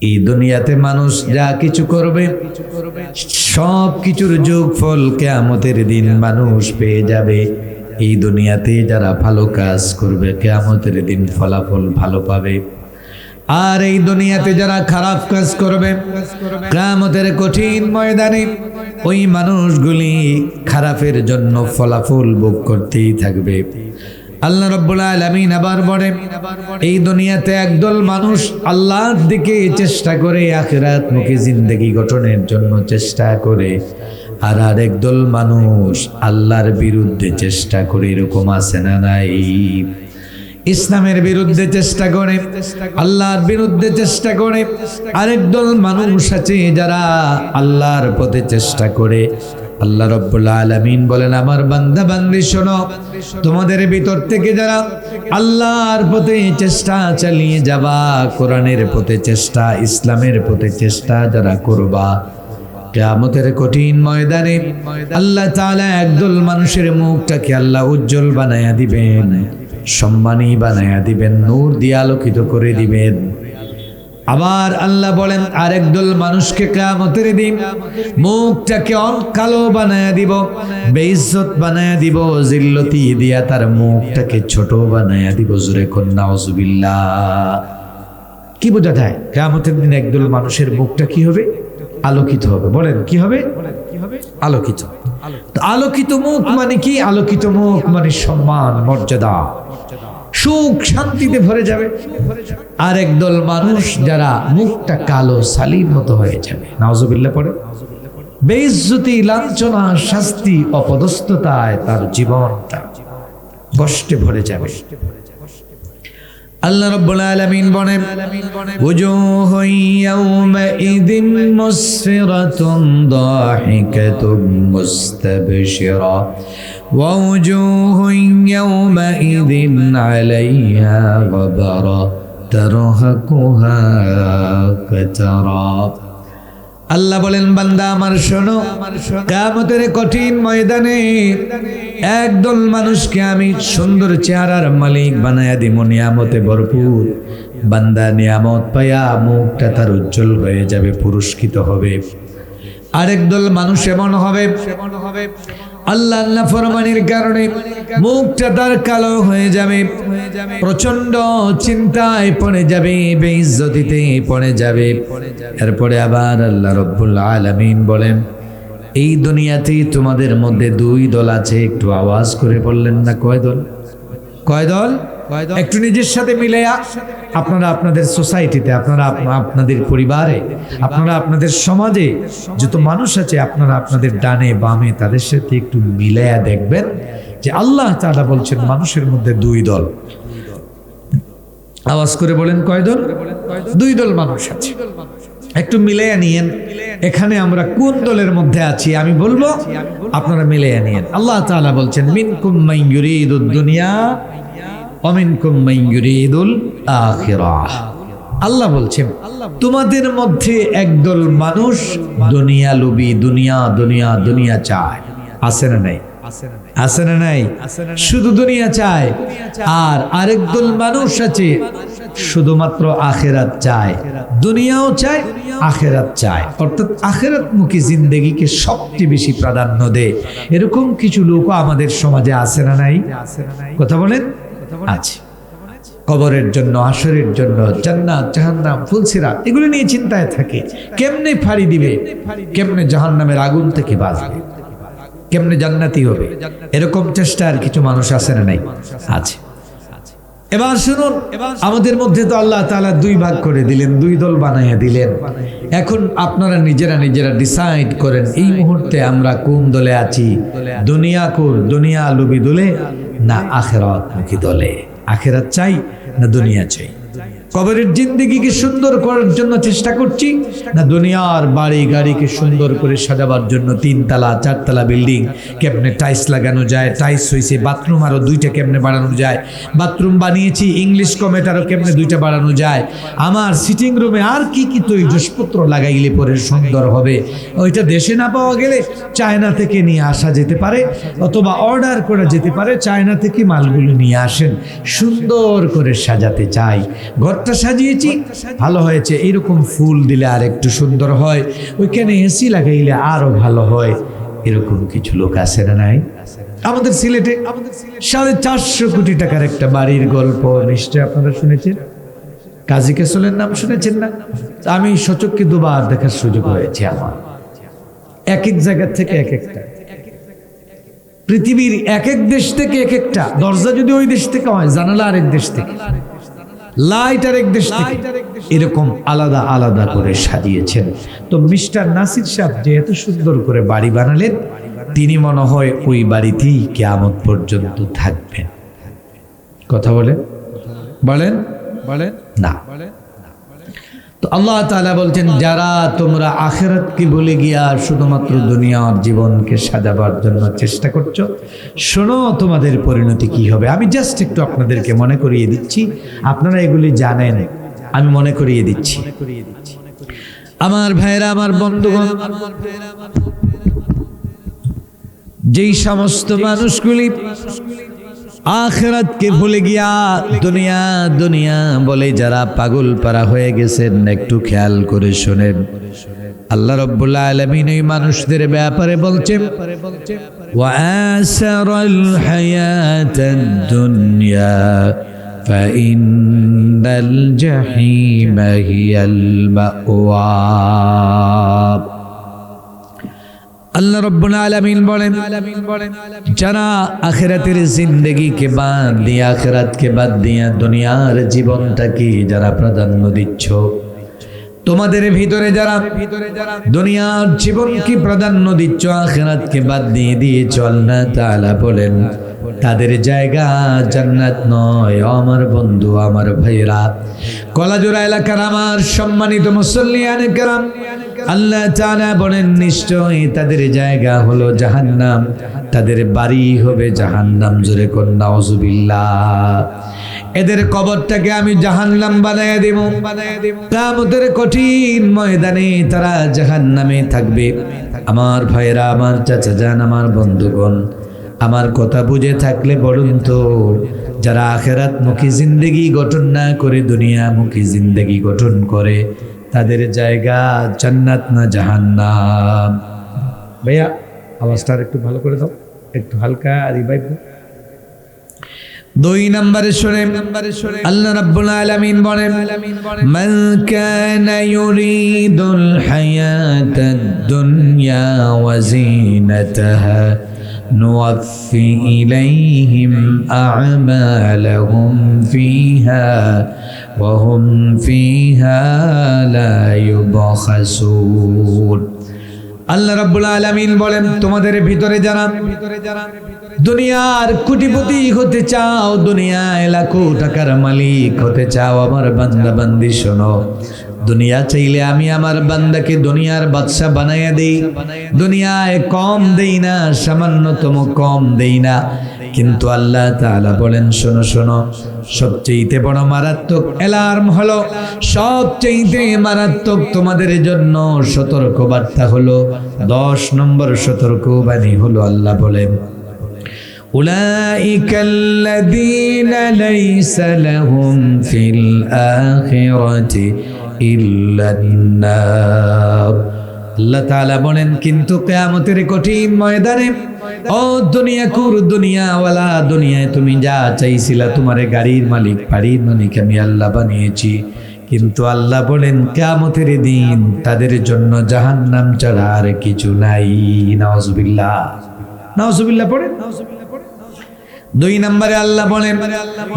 এই দুনিয়াতে মানুষ যা কিছু করবে সব কিছুর যোগফল কিয়ামতের দিন মানুষ পেয়ে যাবে। এই দুনিয়াতে যারা ভালো কাজ করবে কিয়ামতের দিন ফলাফল ভালো পাবে, আর এই দুনিয়াতে যারা খারাপ কাজ করবে কিয়ামতের কঠিন ময়দানে ওই মানুষগুলি খারাপের জন্য ফলাফল ভোগ করতেই থাকবে। আল্লাহ রাব্বুল আলামিন আবার বলেন, এই দুনিয়াতে একদল মানুষ আল্লাহর দিকে চেষ্টা করে আখিরাতমুখী জিন্দেগি গঠনের জন্য চেষ্টা করে, আর আরেকদল মানুষ আল্লাহর বিরুদ্ধে চেষ্টা করে। এরকম আছে না নাই? ইসলামের বিরুদ্ধে চেষ্টা করে, আল্লাহর বিরুদ্ধে চেষ্টা করে। আরেকদল মানুষ আছে যারা আল্লাহর পথে চেষ্টা করে। আল্লাহ রাব্বুল আলামিন বলেন, আমার বান্দা বান্দি শোনো, তোমাদের ভিতর থেকে যারা আল্লাহর পথে চেষ্টা চালিয়ে যাবা, কোরআনের পথে চেষ্টা, ইসলামের পথে চেষ্টা যারা করবা, কিয়ামতের কঠিন ময়দানে আল্লাহ তাআলা একদল মানুষের মুখটাকে আল্লাহ উজ্জ্বল বানায়া দিবেন, সম্মানী বানায়া দিবেন, নূর দিয়ে আলোকিত করে দিবেন। আবার আল্লাহ বলেন, আরেকদল মানুষকে কিয়ামতের দিন মুখটাকে কালো বানায়া দিব, বেইজ্জত বানায়া দিব, জিল্লতি দিয়া তার মুখটাকে ছোট বানায়া দিব। জোরে কোন নাউজুবিল্লাহ। কি বোঝা যায়? কিয়ামতের দিন একদল মানুষের মুখটা কি হবে? আলোকিত হবে। বলেন কি হবে? আলোকিত। তো আলোকিত মুখ মানে কি? আলোকিত মুখ মানে সম্মান, মর্যাদা, সুখ, শান্তিতে ভরে যাবে। আর একদল মানুষ যারা মুখটা কালো সালির মতো হয়ে যাবে, নাউজুবিল্লাহ পড়ে, বেইজ্জতি, লাঞ্ছনা, শাস্তি, অপদস্থতায় তার জীবনটা কষ্টে ভরে যাবে। আল্লাহ রাব্বুল আলামিন বলেন, ওয়াজুহু ইয়াওমাইযিন মুসফিরাতুন দাহিকাতুন মুস্তাবশিরা ওয়া ওয়াজুহু ইয়াওমাইযিন আলাইহা গাবারা তারহাকুহা কাতারা। আল্লাহ বলেন, বান্দা আমার শোনো, কিয়ামতের কঠিন ময়দানে একদল মানুষকে আমি সুন্দর চেহারার মালিক বানায়া দিব, নিয়ামতে ভরপুর। বান্দা নিয়ামত পায়া মুখটা তার উজ্জ্বল হয়ে যাবে, পুরস্কৃত হবে। আরেকদল মানুষ এমন হবে আল্লাহ নাফরমানির কারণে মুখটা তার কালো হয়ে যাবে, প্রচন্ড চিন্তায় পড়ে যাবে, বেইজ্জতিতে পড়ে যাবে। এরপরে আবার আল্লাহ রাব্বুল আলামিন বলেন, এই দুনিয়াতেই তোমাদের মধ্যে দুই দল আছে। একটু আওয়াজ করে বললেন না? কয় দল? কয় দল? একটু নিজের সাথে মিলাইয়া আপনারা আপনাদের সোসাইটিতে, আপনারা আপনাদের পরিবারে, আপনারা আপনাদের সমাজে যত মানুষ আছে, আপনারা আপনাদের ডানে বামে তাদের সাথে একটু মিলাইয়া দেখবেন যে আল্লাহ তাআলা বলছেন মানুষের মধ্যে দুই দল। আওয়াজ করে বলেন কয় দল? দুই দল মানুষ আছে। একটু মিলাইয়া নিয়েন এখানে আমরা কোন দলের মধ্যে আছি আমি বলবো, আপনারা মিলাইয়া নিয়েন। আল্লাহ তাআলা বলছেন, মিনকুম মান ইউরিদুদ দুনিয়া ওয়া মিনকুম মান ইউরিদুল আখিরাহ। আল্লাহ বলছেন তোমাদের মধ্যে একদল মানুষ দুনিয়া লোভী, দুনিয়া দুনিয়া দুনিয়া চায়। আছে না নাই? আছে না নাই? শুধু দুনিয়া চায়। আর আরেকদল মানুষ আছে শুধুমাত্র আখিরাত চায়, দুনিয়াও চায়, আখিরাত চায়, অর্থাৎ আখিরাতমুখী জিন্দেগিকে সবচেয়ে বেশি প্রাধান্য দেয়। এরকম কিছু লোকও আমাদের সমাজে আছে না নাই? কথা বলেন। আছে। কবরের জন্য, হাসরের জন্য, জান্নাত, জাহান্নাম, ফুলসিরাত এগুলো নিয়ে চিন্তায় থাকে, কেমনে ফাড়ি দিবে, কেমনে জাহান্নামের আগুন থেকে বাঁচবে, কেমনে জান্নাতি হবে। এরকম চেষ্টার কিছু মানুষ আছে না নাই? আছে। এবার শুনুন, আমাদের মধ্যে তো আল্লাহ তাআলা দুই ভাগ করে দিলেন, দুই দল বানাইয়া দিলেন। এখন আপনারা নিজেরা নিজেরা ডিসাইড করেন এই মুহূর্তে আমরা কোন দলে আছি। দুনিয়া লোভী দলে না আখিরাতমুখী দলে? আখিরাত চাই না দুনিয়া চাই? কবরের জিন্দেগিকে সুন্দর করার জন্য চেষ্টা করছি না দুনিয়ার বাড়ি গাড়িকে সুন্দর করে সাজাবার জন্য 3 তলা 4 তলা বিল্ডিং কেমনে টাইলস লাগানো যায়, টাইলস হয়েছে, বাথরুম আরো 2টা কেমনে বাড়ানো যায়, বাথরুম বানিয়েছি ইংলিশ কমেট আরো কেমনে 2টা বাড়ানো যায়, আমার সিটিং রুমে আর কি কি তৈজসপত্র লাগাইলে পরে সুন্দর হবে। ওইটা দেশে না পাওয়া গেলে চায়না থেকে নিয়ে আসা যেতে পারে, অথবা অর্ডার করা যেতে পারে, চায়না থেকে মালগুলো নিয়ে আসেন, সুন্দর করে সাজাতে চাই। ঘর ঘরটা সাজিয়েছি ভালো হয়েছে, এরকম ফুল দিলে আর একটু সুন্দর হয়, ওইখানে এসি লাগাইলে আরো ভালো হয়। এরকম কিছু লোক আছে না নাই? আমাদের সিলেটে 450 কোটি টাকার একটা বাড়ির গল্প নিশ্চয় আপনারা শুনেছেন। কাজী কেসলের নাম শুনেছেন না? আমি সচক্ষে দুবার দেখার সুযোগ হয়েছে আমার। এক এক জায়গা থেকে এক একটা, পৃথিবীর এক এক দেশ থেকে এক একটা, দরজা যদি ওই দেশ থেকে হয়, জানালা আরেক দেশ থেকে, লাইট আরেক দেশ থেকে, এরকম আলাদা আলাদা করে সাজিয়েছেন। তো মিস্টার নাসির সাহেব যে এত সুন্দর করে বাড়ি বানালেন, তিনি মনে হয় ওই বাড়িতেই কিয়ামত পর্যন্ত থাকবেন। কথা বলেন বলেন বলেন না। তো আল্লাহ তাআলা বলছেন, যারা তোমরা আখিরাতকে ভুলে গিয়া শুধুমাত্র দুনিয়ার জীবনকে সাজাবার জন্য চেষ্টা করছো, শোনো তোমাদের পরিণতি কি হবে। আমি জাস্ট একটু আপনাদেরকে মনে করিয়ে দিচ্ছি, আপনারা এগুলি জানেন, আমি মনে করিয়ে দিচ্ছি। আমার ভাইরা, আমার বন্ধুগণ, যেই সমস্ত মানুষগুলি আখিরাতকে ভুলে গিয়া দুনিয়া দুনিয়া বলে যারা পাগল পারা হয়ে গেছেন, একটু খেয়াল করে শোনেন। আল্লাহ রাব্বুল আলামিন এই মানুষদের ব্যাপারে বলছেন, ওয়া আসারাল হায়াতাদ দুনিয়া ফাইন্নাল জাহিমা হিয়াল মাওয়া। আল্লাহ রাব্বুল আলামিন বলেন, যারা আখিরাতের জিন্দেগিকে বাদ দিয়ে, আখিরাতকে বাদ দিয়ে দুনিয়ার জীবনটাকে যারা প্রাধান্য দিচ্ছ, তোমাদের ভিতরে যারা দুনিয়ার জীবনকে প্রাধান্য দিচ্ছ, আখিরাতকে বাদ দিয়ে দিয়েছ, আল্লাহ তাআলা বলেন তাদের জায়গা জান্নাত নয়। আমার বন্ধু, আমার ভাইরা, কলাজোড়া এলাকার আমার সম্মানিত মুসল্লিয়ানে কেরাম, আল্লাহ তাআলা বলেন নিশ্চয়ই তাদের জায়গা হলো জাহান্নাম, তাদের বাড়ি হবে জাহান্নাম। জোরে কোন নাউজুবিল্লাহ। এদের কবরটাকে আমি জাহান্নাম বানায় দেব। কিয়ামতের কঠিন ময়দানে তারা জাহান্নামে থাকবে। আমার ভাইরা, আমার চাচা যান, আমার বন্ধুগণ, আমার কথা বুঝে থাকলে বলুন তো, যারা আখিরাতমুখী জিন্দেগি গঠন না করে দুনিয়ামুখী জিন্দেগি গঠন করে, তাদের জায়গা জান্নাত না জাহান্নাম? ভাইয়া আওয়াজটা একটু ভালো করে দাও, একটু হালকা রিভাইভ দাও। 2 নম্বরে শুনে আল্লাহ রাব্বুল আলামিন বলেন, মান কানা ইউরিদুল হায়াতাদ দুনিয়া ওয়া যিনাতাহা نوفي إليهم أعمالهم فيها وهم فيها لا يبخسون। আল্লাহ রাব্বুল আলামিন বলেন, তোমাদের ভিতরে যারা দুনিয়ার কোটিপতি হতে চাও, দুনিয়ায় লাখো টাকার মালিক হতে চাও, আমার বান্দা বান্দি শোনো, দুনিয়া চাইলে আমি আমার বান্দাকে দুনিয়ার বাদশা বানাইয়া দেই। দুনিয়ায় কম দেই না, সামান্যতম কম দেই না। কিন্তু আল্লাহ তাআলা বলেন, শোনো শোনো, সবচেয়ে বড় মারাত্মক অ্যালার্ম হলো, সবচেয়ে মারাত্মক তোমাদের জন্য সতর্ক বার্তা হলো, 10 নম্বর সতর্কবাণী হলো, আল্লাহ বলেন, উলাইকাল্লাযীনা লাইসা লাহুম ফিল আখিরাতি ইল্লান-নার। আল্লাহ তাআলা বলেন, কিন্তু কিয়ামতের কঠিন ময়দানে, ও দুনিয়াকুর দুনিয়াওয়ালা, দুনিয়ায় তুমি যা চাইছিলা, তোমারে গাড়ির মালিক বাড়ির মালিক আমি আল্লাহ বানিয়েছি, কিন্তু আল্লাহ বলেন কিয়ামতের দিন তাদের জন্য জাহান্নাম ছাড়া আর কিছু নাই। নাউজুবিল্লাহ, নাউজুবিল্লাহ পড়ে। 2 নম্বরে আল্লাহ বলেন,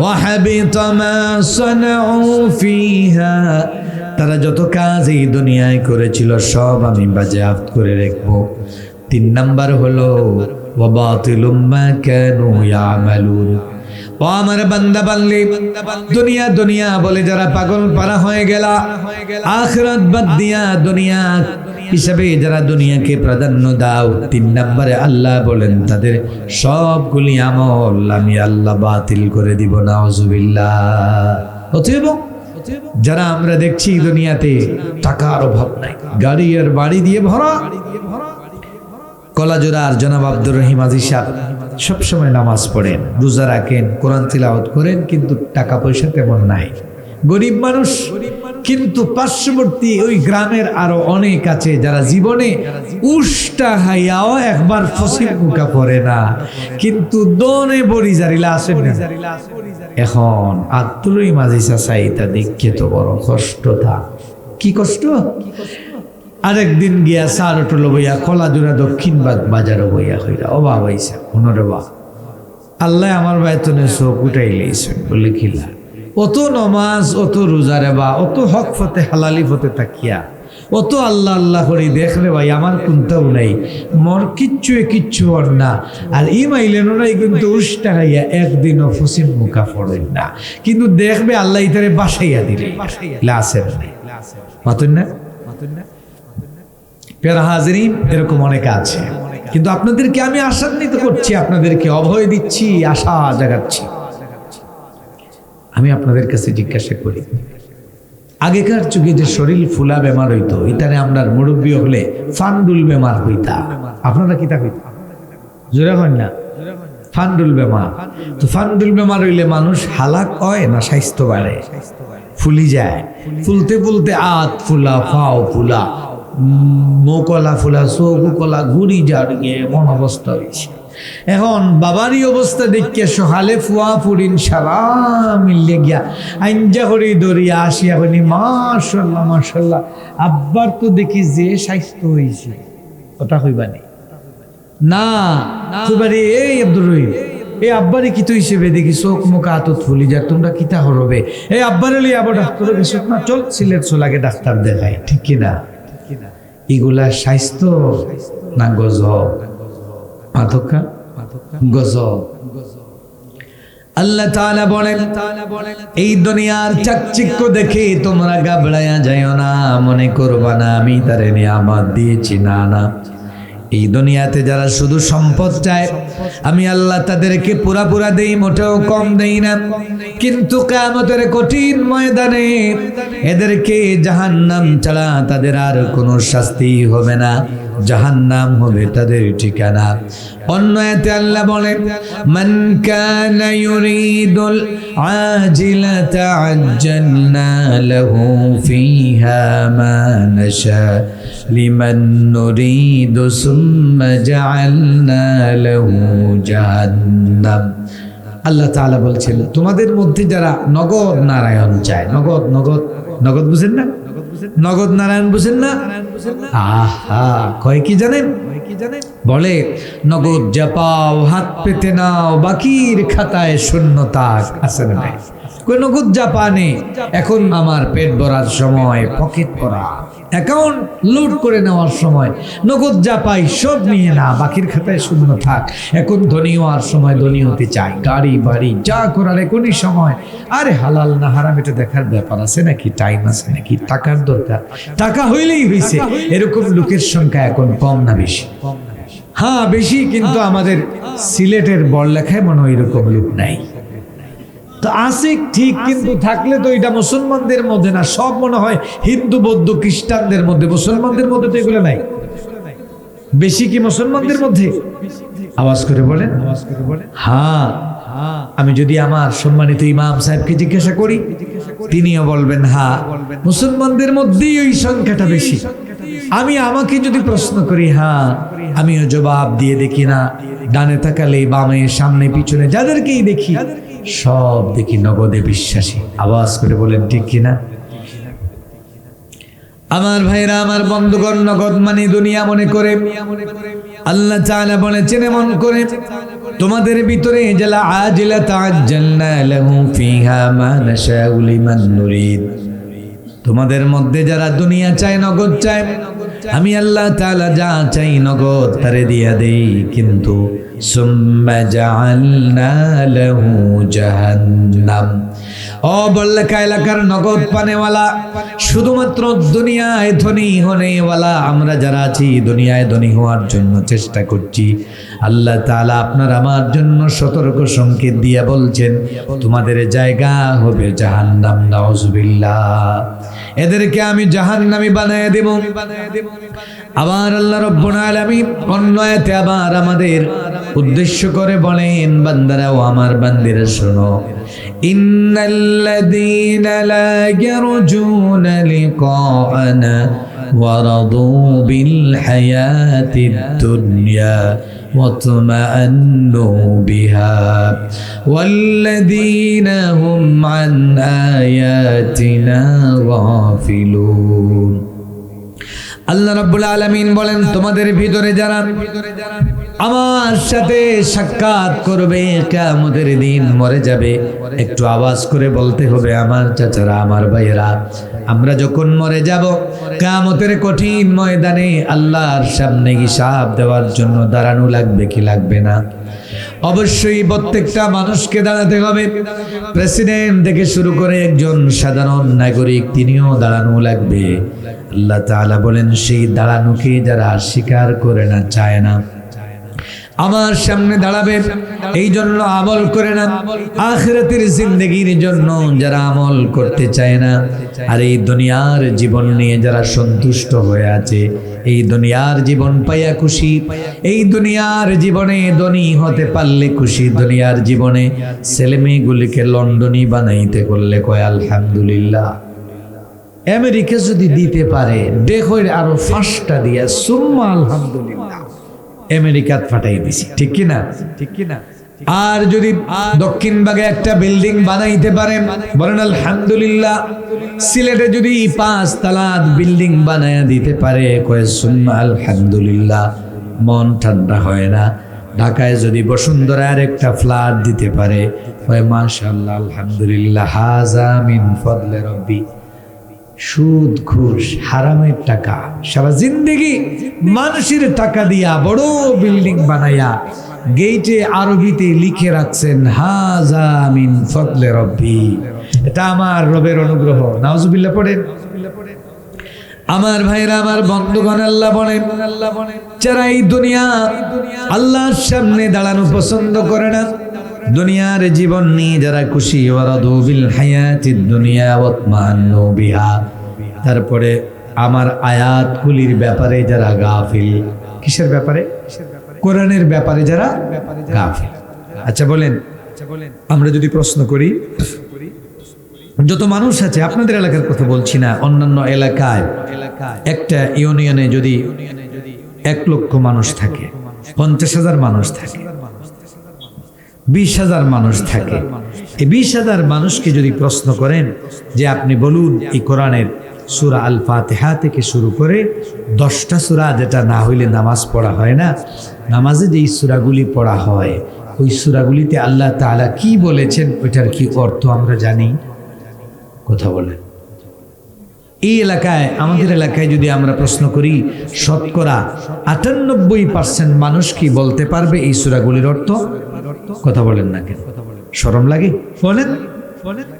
ওয়া হাবিতা মা সানাউ ফিহা, তারা যত কাজ এই দুনিয়ায় করেছিল সব আমি বাজেয়াপ্ত করে রাখবো। 3 নাম্বার হলো ওয়া বাতিলুম মা কানু ইয়ামালুন। ও আমার বান্দা বান্দি, দুনিয়া দুনিয়া বলে যারা পাগল পারা হয়ে গেলা, আখিরাত বাদ দিয়া দুনিয়া হিসাবে যারা দুনিয়াকে প্রাধান্য দাও, 3 নম্বরে আল্লাহ বলেন তাদের সবগুলি আমল আমি আল্লাহ বাতিল করে দিব। নাউজুবিল্লাহ। অতএব যারা আমরা দেখছি দুনিয়াতে টাকার অভাব নাই, গাড়ি আর বাড়ি দিয়ে ভরা, কলাজোড়ার জনাব আব্দুর রহিম আজি সাহেব সবসময় নামাজ পড়েন, রোজা রাখেন, কোরআন তিলাওয়াত করেন, কিন্তু টাকা পয়সা তেমন নাই। গরিব মানুষ, কিন্তু পার্শ্ববর্তী ওই গ্রামের আরো অনেক আছে যারা জীবনে উষ্টা হাইয়াও একবার ফসিল মুখা পড়ে না, কিন্তু দনে বড়ি জারিলা আসেন না। এখন আত্মরই মাঝে চাইতা দেখে তো বড় কষ্ট থা। কি কষ্ট? আরেকদিন গিয়া সার অটল বইয়া কলাজোড়া দক্ষিণ বাজারও বইয়া হইলা অভাব হইছে পুনরে বা আল্লাহ আমার বেতনে চোখ উঠাই লইছেন বলে খিলা অত নমাজ অত রোজারে বা অত হক ফতে হালালি ফতে তাকিয়া অত আল্লাহ আল্লাহ করে দেখলে ভাই আমার কোনটাও নাই, মর কিচ্ছু ওর না। আর ই মাইলেনও নাই কিন্তু উষ্টা খাইয়া একদিনও ফসিল মুখা পড়েন না, কিন্তু দেখবে আল্লাহ ইতারে বাসাইয়া দিলে লাসের নাই মাতুন না। প্যারা হাজরিন, এরকম অনেক আছে, কিন্তু আপনাদেরকে আমি আশান্বিত করছি, আপনাদেরকে অভয় দিচ্ছি, আশা জাগাচ্ছি। আমি আপনাদের কাছে জিজ্ঞাসা করি, আগেকার যুগে যে শরীর ফুলা বেমার হইতো, ইতারে আমরা মুরব্বী হলে ফান্ডুল বেমার হইতা, আপনারা কিতা হইতা? জোরে হন না? ফান্ডুল বেমার। তো ফান্ডুল বেমার হইলে মানুষ হালাক হয় না স্বাস্থ্য বাড়ে? ফুলি যায়, ফুলতে ফুলতে আত ফুলা, ফাও ফুলা, মোকলা ফুলা, চৌকু কলা, গুড়ি যার গিয়ে এমন অবস্থা হয়েছে। এখন বাবারই অবস্থা দেখে সহালে ফুয়া ফুরিন সারা মিলে গিয়া আইনজা করি দরিয়া আসিয়া বলি মাশাল্লাহ মাশাল্লাহ, আব্বার তো দেখি যে স্বাস্থ্য হয়েছে, ওটা হইবানি না কইবারে এই আব্দুর রহিম এই আব্বারে কিতো হিসেবে দেখি চোখ মুখ হাতত ফুলি যা, তোমরা কিতা হরবে এই আব্বারে লই আবার ডাক্তার গেছ না, চল সিলেট চলাকে ডাক্তার দেখাই, ঠিক কিনা? এগুলা স্বাস্থ্য না গজব? মাতকা গজব। আল্লাহ তাআলা বলেন, এই দুনিয়ার চাকচিক্য দেখে তোমরা ঘাবড়ায়া যাইও না, মনে করবা না আমি তারে নিয়ামত দিয়েছি। না না, এই দুনিয়াতে যারা শুধু সম্পদ চায় আমি আল্লাহ তাদেরকে পুরা দেই, মোটেও কম দেই না। কিন্তু কিয়ামতের কঠিন ময়দানে এদেরকে জাহান্নাম ছাড়া তাদের আর কোনো শাস্তি হবে না, জাহান্নাম হবে তাদের ঠিকানা। অন্য আয়াতে আল্লাহ বলেন, মান কানা ইউরিদুল আজিলাতা আজ্জালনা লাহু ফিহা মা নাশা লিমান নুরিদু সুম্মা জাআলনা লাহু জাহান্নাম। আল্লাহ তাআলা বলছেন, তোমাদের মধ্যে যারা নগদ নারায়ণ চায়, নগদ বুঝেন না? নগদ নারায়ণ বুঝেন না? আহা, কয় কি জানেন? বলে নগদ জাপাও, হাত পেতে নাও, বাকির খাতায় শূন্যতা আছে না? কই নগদ জাপানে এখন আমার পেট ভরার সময়, পকেট ভরা, অ্যাকাউন্ট লোড করে নেওয়ার সময় নগদ জাপাই, সব নিয়ে না, বাকির খাতায় শূন্য থাক। এখন ধনী হওয়ার সময় ধনী হতে চাই, গাড়ি বাড়ি যা করার এখনই সময়। আরে হালাল না হারাম এটা দেখার ব্যাপার আছে নাকি? টাইম আছে নাকি? টাকার দরকার, টাকা হইলেই হয়েছে, এরকম লোকের সংখ্যা এখন কম না বেশি? হ্যাঁ বেশি, কিন্তু আমাদের সিলেটের বড়লেখায় মনে হয় এরকম লোক নাই। তো আছে ঠিক, কিন্তু থাকলে তো এটা মুসলমানদের মধ্যে না, সব মনে হয় হিন্দু বৌদ্ধ খ্রিস্টানদের মধ্যে, মুসলমানদের মধ্যে তো এগুলো নাই। বেশি কি মুসলমানদের মধ্যে? আওয়াজ করে বলেন। হ্যাঁ, আমি যদি আমার সম্মানিত ইমাম সাহেবকে জিজ্ঞাসা করি, তিনিও বলবেন হ্যাঁ, মুসলমানদের মধ্যেই ওই সংখ্যাটা বেশি। আমি আমাকে যদি প্রশ্ন করি, হ্যাঁ আমিও জবাব দিয়ে দেখি না, ডানে তাকালে বামে সামনে পিছনে যাদেরকেই দেখি সব দেখি নগদে বিশ্বাসী। আওয়াজ করে বলেন ঠিক কিনা? আমার ভাইরা, আমার বন্ধুগণ, নগদ মানে দুনিয়া মনে করে আল্লাহ তাআলা বলেছেন এমন করে, তোমাদের ভিতরে যারা আজিলা তাআজ্জালনা লাহু ফিহা মা নাশাউ লিমান নুরিদ, তোমাদের মধ্যে যারা দুনিয়া চায়, নগদ চায়, আমি আল্লাহ তাআলা যা চাই নগদ তারে দিয়া দেই, কিন্তু সুম্মা জাআলনা লাহু জাহান্নাম। ও বল্লেখা এলাকার নগদ পানেওয়ালা, শুধুমাত্র দুনিয়ায় ধনী হনেওয়ালা আমরা যারা আছি, দুনিয়ায় ধনী হওয়ার জন্য চেষ্টা করছি, আল্লাহ তাআলা আপনার আমার জন্য সতর্ক সংকেত দিয়ে বলছেন, তোমাদের জায়গা হবে জাহান্নাম। নাউজুবিল্লাহ, এদেরকে আমি জাহান্নামী বানায় দেব। আবার আল্লাহ রাব্বুল আলামিন অন্য আয়াতে আবার আমাদের উদ্দেশ্য করে বলেন, বান্দারা ও আমার বান্দিরা শোনো, ইন্নাল্লাযীনা লা ইয়ারজুনা লিকাআনা ওয়ারাদু বিল হায়াতিদ দুনিয়া واطمأنوا بها والذين هم عن آياتنا غافلون আল্লাহ রাব্বুল আলামিন বলেন, তোমাদের ভিতরে যারা আমার সাথে সাক্ষাৎ করবে কিয়ামতের দিন মরে যাবে, একটু আওয়াজ করে বলতে হবে, আমার চাচারা, আমার ভাইয়েরা, আমরা যখন মরে যাব কিয়ামতের কঠিন ময়দানে আল্লাহর সামনে হিসাব দেওয়ার জন্য দাঁড়ানো লাগবে কি লাগবে না? অবশ্যই প্রত্যেকটা মানুষকে দাঁড়াতে হবে। প্রেসিডেন্ট থেকে শুরু করে একজন সাধারণ নাগরিক, তিনিও দাঁড়ানো লাগবে। আল্লাহ তাআলা বলেন, সেই দাঁড়ানোকে যারা স্বীকার করে না, চায় না, আমার সামনে দাঁড়াবে, এই জন্য আমল করে না, আখিরাতের জিন্দেগির জন্য যারা আমল করতে চায় না, আর এই দুনিয়ার জীবন নিয়ে যারা সন্তুষ্ট হয়ে আছে, এই দুনিয়ার জীবন পাইয়া খুশি, এই দুনিয়ার জীবনে ধনী হতে পারলে খুশি, দুনিয়ার জীবনে ছেলে মেয়েগুলিকে লন্ডনী বানাইতে করলে কয় আলহামদুলিল্লাহ। আমেরিকা যদি দিতে পারে, দেখো আরো 5টা দিয়া সুম্মা আলহামদুলিল্লাহ, আমেরিকাত ফাটাই দিছি, ঠিক কিনা? ঠিক কিনা? আর যদি দক্ষিণ ভাগে একটা বিল্ডিং বানাইতে পারে, বলেন আলহামদুলিল্লাহ। সিলেটে যদি 5 তলা বিল্ডিং বানায়া দিতে পারে, কয় সুম্মা আলহামদুলিল্লাহ, মন ঠান্ডা হয় না। ঢাকায় যদি বসুন্ধরার একটা ফ্ল্যাট দিতে পারে, কয় মাশাআল্লাহ আলহামদুলিল্লাহ, হাযা মিন ফদলে রব্বি। সুদ, ঘুষ, হারামের টাকা, সারা জিন্দেগি মানুষের টাকা দিয়া বড় বিল্ডিং বানায়া গেটে আরবিতে লিখে রাখছেন, হাযা মিন ফদলে রব্বি, এটা আমার রবের অনুগ্রহ। নাউজুবিল্লাহ পড়েন। আমার ভাইরা, আমার বন্ধুগণ, আল্লাহ বলেন, যারা এই দুনিয়া আল্লাহর সামনে দাঁড়ানো পছন্দ করে না, দুনিয়ার জীবন নিয়ে যারা খুশি, ওয়ারাদু বিল হায়াতিদ দুনিয়া ওয়াতমান্নু বিহা, তারপরে আমার আয়াতগুলির ব্যাপারে যারা গাফিল। কিসের ব্যাপারে? কোরআনের ব্যাপারে যারা গাফিল। আচ্ছা বলেন, আমরা যদি প্রশ্ন করি, যত মানুষ আছে, আপনাদের এলাকার কথা বলছি না, অন্যান্য এলাকায় একটা ইউনিয়নে যদি 1 লক্ষ মানুষ থাকে, 50,000 মানুষ থাকে, 20,000 মানুষ থাকে, এই 20,000 মানুষকে যদি প্রশ্ন করেন যে আপনি বলুন এই কোরআনের সূরা আল ফাতিহা থেকে শুরু করে 10টা সূরা, যেটা না হইলে নামাজ পড়া হয় না, নামাজে যেই সূরাগুলি পড়া হয়, ওই সূরাগুলিতে আল্লাহ তাআলা কি বলেছেন, ওইটার কি অর্থ আমরা জানি? কথা বলেন। এই এলাকায়, আমাদের এলাকায় যদি আমরা প্রশ্ন করি, শতকরা 98% মানুষ কি বলতে পারবে এই সূরাগুলির অর্থ? কথা বলেন না কেন? শরম লাগে? বলেন।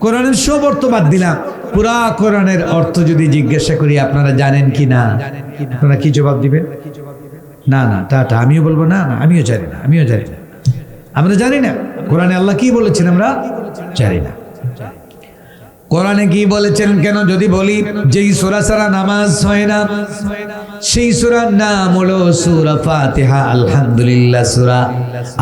কোরআনের সব অর্থ বাদ দিলাম, পুরা কোরআনের অর্থ যদি জিজ্ঞাসা করি আপনারা জানেন কি না, আপনারা কি জবাব দিবেন? না না, টাটা, আমিও বলবো না না, আমিও জানি না, আমিও জানি না, আমরা জানি না কোরআনে আল্লাহ কি বলেছেন, আমরা জানি না। কোরআনে কি বলেছেন কেন যদি বলি, যেই সূরা ছাড়া নামাজ হয় না, সেই সূরার নাম হলো সূরা ফাতিহা, আলহামদুলিল্লাহ সূরা।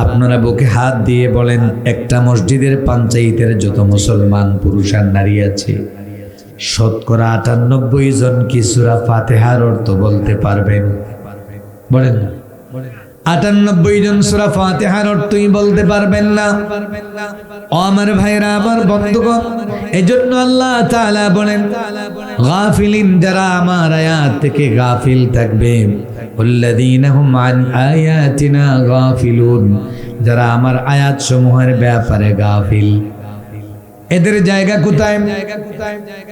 আপনারা বুকে হাত দিয়ে বলেন, একটা মসজিদের পঞ্চায়েতের যত মুসলমান পুরুষ আর নারী আছে, শতকরা 98 জন কি সূরা ফাতিহার অর্থ বলতে পারবেন? বলেন না। 98 জন সূরা ফাতিহার অর্থই বলতে পারবেন না। ও আমার ভাইরা, আমার বন্ধুগণ, এজন্য আল্লাহ তাআলা বলেন, গাফিলিন, যারা আমার আয়াত থেকে গাফিল থাকবে, আল্লাযীনা হুম আন আয়াতিনা গাফিলুন, যারা আমার আয়াত সমূহের ব্যাপারে গাফিল, এদের জায়গা কোথায়?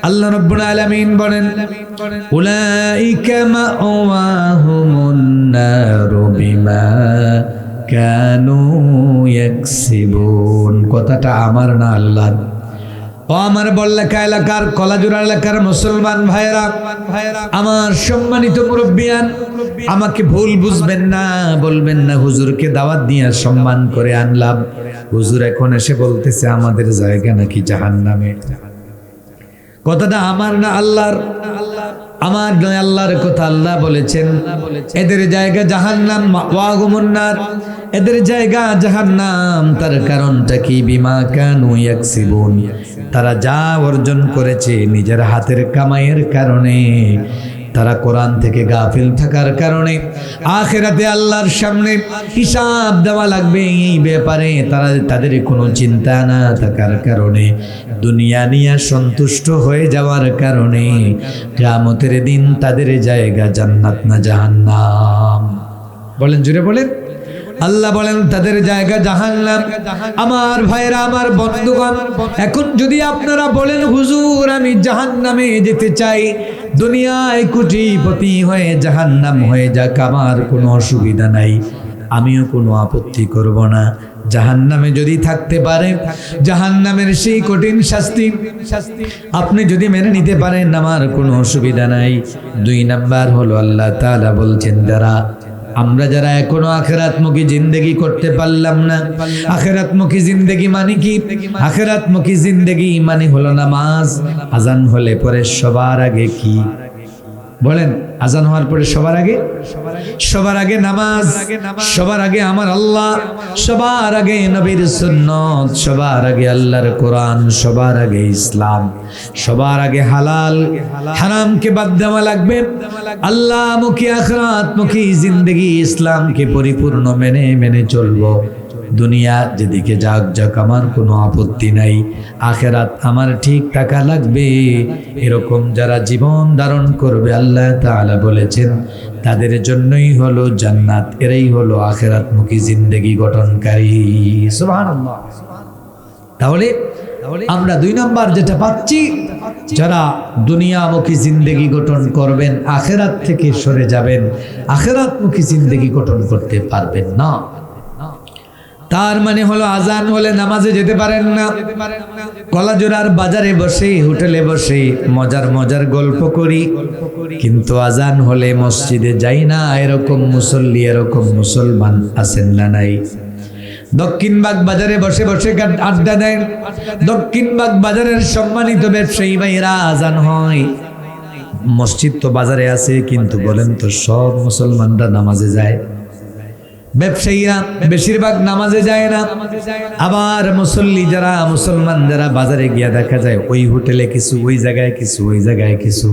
আল্লাহ রাব্বুল আলামিন বলেন, উলাইকা মাওয়াহুমুন নারু বিমা কানু ইয়াকসিবুন। কথাটা আমার না, আল্লাহর। ও আমার বল্লেখা এলাকার, কলাজুরা এলাকার মুসলমান ভাইয়েরা, আমার সম্মানিত মুরব্বিয়ান, আমাকে ভুল বুঝবেন না, বলবেন না হুজুরকে দাওয়াত দিয়ে সম্মান করে আনলাম, হুজুর এখন এসে বলতেছে আমাদের জায়গা নাকি জাহান্নামে। কথাটা আমার না, আল্লাহর। আমার নয় আল্লাহর কথা। আল্লাহ বলেছেন এদের জায়গা জাহান্নাম, মাওয়াহুমুন নার, এদের জায়গা জাহান্নাম। তার কারণটা কি? বিমা কানু ইয়াকসিবুন, তারা যা অর্জন করেছে নিজের হাতের কামাইয়ের কারণে, তারা কোরআন থেকে গাফিল থাকার কারণে, আখিরাতে আল্লাহর সামনে হিসাব দেওয়া লাগবে এই ব্যাপারে তাদের কোনো চিন্তা না থাকার কারণে, দুনিয়া নিয়ে সন্তুষ্ট হয়ে যাওয়ার কারণে কিয়ামতের দিন তাদের জায়গা জান্নাত না জাহান্নাম। বলেন, জুড়ে বলেন। আল্লাহ বলেন তাদের জায়গা জাহান্নাম। আমার ভাইরা, আমার বন্ধুগণ, এখন যদি আপনারা বলেন হুজুর আমি জাহান্নামে যেতে চাই, দুনিয়ায় কোটিপতি হয়ে জাহান্নাম হয়ে যাক, আমার কোনো অসুবিধা নাই, আমিও কোনো আপত্তি করব না। জাহান্নামে যদি থাকতে পারে, জাহান্নামের সেই কঠিন শাস্তি আপনি যদি মেনে নিতে পারেন, আমার কোনো অসুবিধা নাই। 2 নাম্বার হলো আল্লাহ তাআলা বলছেন আমরা যারা এখনো আখিরাতমুখী জিন্দেগি করতে পারলাম না। আখিরাতমুখী জিন্দেগি মানে কি? আখিরাতমুখী জিন্দেগি মানে হলো নামাজ। আজান হলে পরে সবার আগে কি বলেন? আজান হওয়ার পরে সবার আগে নামাজ, সবার আগে আমার আল্লাহ, সবার আগে নবীর সুন্নত, সবার আগে আল্লাহর কোরআন, সবার আগে ইসলাম, সবার আগে হালাল হারামকে বাদ দেওয়া লাগবে। আল্লাহ মুখী আখিরাত মুখী জিন্দেগি ইসলামকে পরিপূর্ণ মেনে চলবো। দুনিয়া যেদিকে যাক আমার কোনো আপত্তি নাই, আখিরাত আমার ঠিক টাকা লাগবে। এরকম যারা জীবন ধারণ করবে আল্লাহ তাআলা বলেছেন তাদের জন্যই হলো জান্নাত, এরাই হলো আখিরাতমুখী জিন্দেগি গঠনকারী। সুবহানাল্লাহ। তাহলে আমরা 2 নাম্বার যেটা পাচ্ছি, যারা দুনিয়ামুখী জিন্দেগি গঠন করবেন, আখিরাত থেকে সরে যাবেন, আখিরাতমুখী জিন্দেগি গঠন করতে পারবেন না। তার মানে হলো আজান হলে নামাজে যেতে পারেন না, কলাজোড়ার বাজারে বসে হোটেলে বসে মজার গল্প করি, কিন্তু আজান হলে মসজিদে যাই না, এরকম মুসল্লি, এরকম মুসলমান আছেন না নাই? দক্ষিণবাগ বাজারে বসে আড্ডা দেন, দক্ষিণবাগ বাজারের সম্মানিত ব্যবসায়ী ভাইরা আজান হয়, মসজিদ তো বাজারে আছে, কিন্তু বলেন তো সব মুসলমানরা নামাজে যায়? ব্যবসায়ীরা বেশিরভাগ নামাজে যায় না। আবার মুসল্লি যারা, মুসলমান যারা বাজারে গিয়া দেখা যায় ওই হোটেলে কিছু, ওই জায়গায় কিছু, ওই জায়গায় কিছু।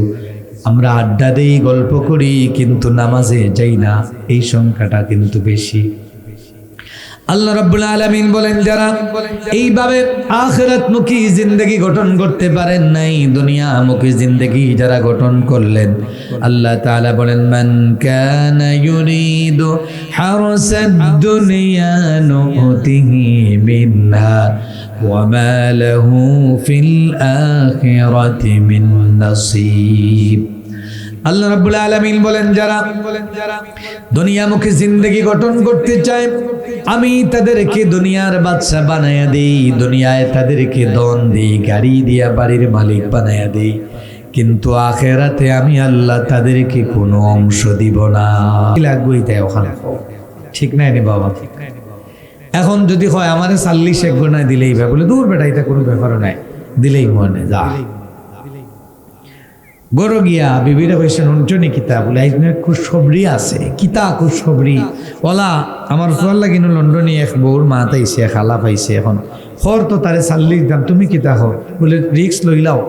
আমরা আড্ডা দেই, গল্প করি, কিন্তু নামাজে যাই না, এই সংখ্যাটা কিন্তু বেশি। আল্লাহ রাব্বুল আলামিন বলেন যারা এইভাবে আখিরাতমুখী জিন্দেগি গঠন করতে পারেন নাই, দুনিয়ামুখী জিন্দেগি যারা গঠন করলেন, আল্লাহ তাআলা বলেন মান কানা ইউরিদু হারসাদ দুনিয়া নুতিহি মিনহা ওয়া মা লাহু ফিল আখিরাতি মিন নাসিব। আল্লাহ রাব্বুল আলামিন বলেন যারা দুনিয়ামুখী জিন্দেগি গঠন করতে চায়, আমি তাদেরকে দুনিয়ার বাদশা বানায়া দেই, দুনিয়ায় তাদেরকে ধন দিই, গাড়ি দিয়া বাড়ির মালিক বানায়া দেই, কিন্তু আখিরাতে আমি আল্লাহ তাদেরকে কোনো অংশ দিব না। লাগবেই তাই ওখানে, ঠিক নাই রে বাবা? এখন যদি হয় আমারে 40 গোনা দিলেই ভাই, বলে দূর বেটা, এটা কোনো ব্যাপার নাই, দিলেই মনে যা গরো গিয়া বিবিরা বসে নুনটনি কিতা বলে খুশখবরি আছে, কিতা খুশখবরি ওলা আমার ফল লাগিনো লন্ডনে এক বউর মা তাইছে, খালা পাইছে, এখন খর তো তারে 40 দাম, তুমি কিতা হো? বলে রিক্স লইলাও,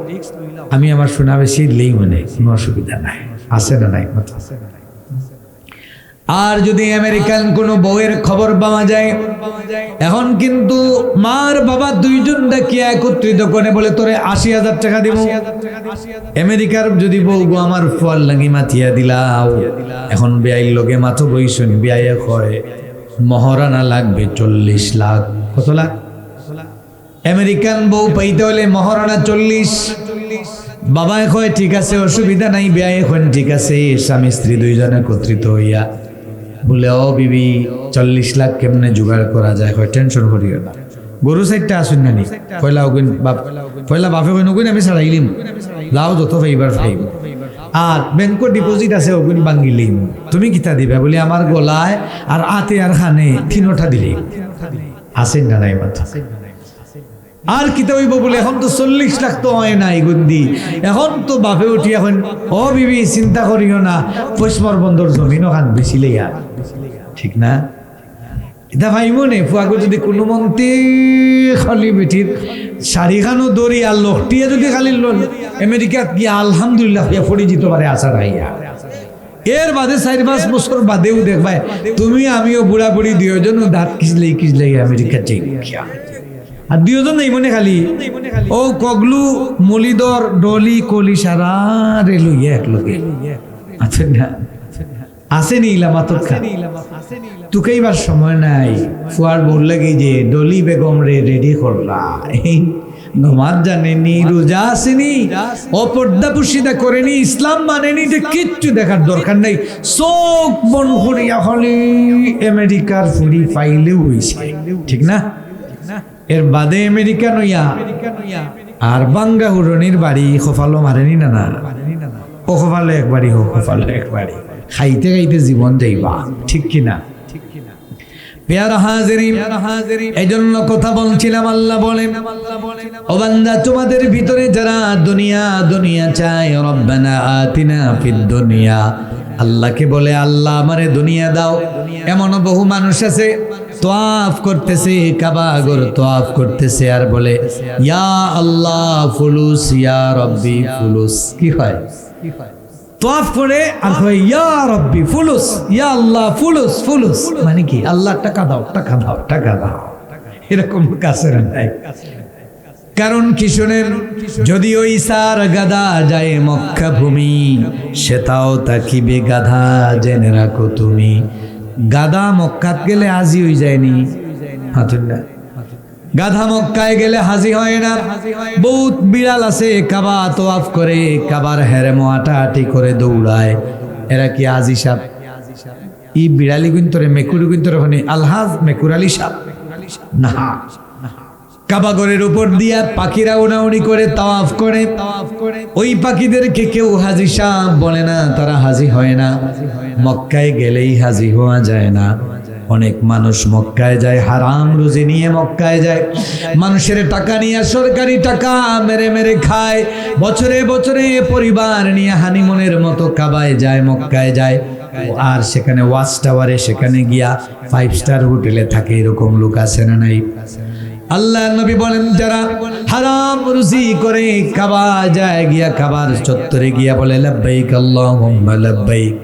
আমি আমার শোনা বেশি দিলেই মনে, কোনো অসুবিধা নাই, আছে না নাই? আর যদি আমেরিকান কোনো বউয়ের খবর পাওয়া যায়, এখন কিন্তু মার বাবা 2 জন ডাকিয়া একত্রিত করে বলে তোরে 80,000 টাকা দিব। আমেরিকার যদি বউ গো আমার ফল লাগি মাথিয়া দিলাও, এখন বেআইর লগে মাথো বইছুন, বেআইয়া কয় মহারানা লাগবে 40 লাখ। কত লাখ? আমেরিকান বউ পাইতে হলে মহারানা 40। বাবায় কয় ঠিক আছে, অসুবিধা নাই, বেআই এখন ঠিক আছে। স্বামী স্ত্রী 2 জন একত্রিত হইয়া বলে ও বিবি 40 লাখ কেমনে জোগাড় করা যায়? হয় টেনশন করিও না, গরু 4টা আসুন না নি, পয়লা ওগুন বাপ, পয়লা বাপে কই নগুন আমি ছাড়াইলিম, লাও যত ফাইবার ফাইব, আর ব্যাংকর ডিপোজিট আছে ওগুন বাঙ্গিলিম, তুমি কিতা দিবা? বলে আমার গলায় আর আতে আর খানে 3টা দিলেই। আসেন না নাই মাথা? আর কিতা হইব বলে এখন তো 40 লাখ তো হয় নাই গুন্দি এখন তো বাপে উঠি এখন ও বিবি চিন্তা করিও না পশ্চিমর বন্দর জমিন ওখান বেশিলে আর ঠিক না এটা ভাইমো নে ফুয়াগো যদি কোনো মন্ত্রী খালি বেটির শাড়িখানো দড়ি আর লোকটিয়ে যদি খালি আমেরিকাত গিয়া আলহামদুলিল্লাহ ফড়ি যেতে পারে আশা রাইয়া এর বাদে 4-5 বছর বাদেও দেখবাই তুমি আমিও বুড়া বুড়ি দুজন দাঁত কিসলে আমেরিকা চাই আর দুজন নাই মনে খালি ও কগলু মলিদর ডলি কলি সারা রে লইয়া এক লগে আচ্ছা না আসেনি ইলামাতর খা তোকে এবার সময় নাই ফুয়ার বল লাগে যে ডলি বেগম রে রেডি করলা নমাজ জানেনি রোজা আসেনি অপর্দা পুশিদা করেনি ইসলাম মানেনি এটা কিচ্ছু দেখার দরকার নাই চোখ বন করিয়া হলে আমেরিকার ফুরি ফাইলেও হয়েছে ঠিক না এর বাদে আমেরিকা নইয়া আর বাঙ্গা হুরনির বাড়ি খোফালো মারেনি না না ও খোফালো একবারই হোক খোফালো একবারই খাইতে খাইতে জীবন যাইবা ঠিক কিনা পেয়ারা হাজিরিন এজন্য কথা বলছিলাম আল্লাহ বলেন ও বান্দা তোমাদের ভিতরে যারা দুনিয়া দুনিয়া চায় রব্বানা আতিনা ফিদ দুনিয়া আল্লাহকে বলে আল্লাহ আমারে দুনিয়া দাও এমন বহু মানুষ আছে তোয়াফ করতেছে কাবা ঘর তোয়াফ করতেছে আর বলে ইয়া আল্লাহ ফুলুস ইয়া রব্বি ফুলুস কি হয় তোয়াফ করে আর কয় ইয়া রব্বি ফুলুস ইয়া আল্লাহ ফুলুস ফুলুস মানে কি আল্লাহ টাকা দাও টাকা দাও টাকা দাও এরকম কাছের নাই কারণ কি শোনেন যদি ওই সার গাদা যায় মক্কা ভূমি সেটাও তাকিবে গাধা জেনে রাখো তুমি গাধা মক্কাত গেলে হাজি হয়ে যায়নি হাতুন্ডা গাধা মক্কায় গেলে হাজি হয় না বহুত বিড়াল আছে কাবা তোয়াফ করে কাবার হেরেমো আটাআটি করে দৌড়ায় এরা কি হাজি সাহেব ই বিড়ালি গুন্তরে মেকুরি গুন্তরে মানে আলহাজ মেকুরালি সাহেব না কাবাগরের উপর দিয়া পাখিরা উনাউনি করে তাওয়াফ করে ওই পাখিদেরকে কেউ হাজি সাহেব বলে না তারা হাজি হয় না মক্কায় গেলেই হাজি হওয়া যায় না অনেক মানুষ মক্কায় যায় হারাম রুজি নিয়ে মক্কায় যায় মানুষের টাকা নিয়ে সরকারি টাকা মেরে মেরে খায় বছরে বছরে পরিবার নিয়ে হানিমুনের মতো কাবায় যায় মক্কায় যায় আর সেখানে ওয়াচ টাওয়ারে সেখানে গিয়া 5 স্টার হোটেলে থাকে এরকম লোক আছে না নাই আল্লাহ নবী বলেন যারা হারাম রুজি করে কাবা যায় গিয়া কাবার চত্বরে গিয়া বলে লাব্বাইক আল্লাহুম্মা লাব্বাইক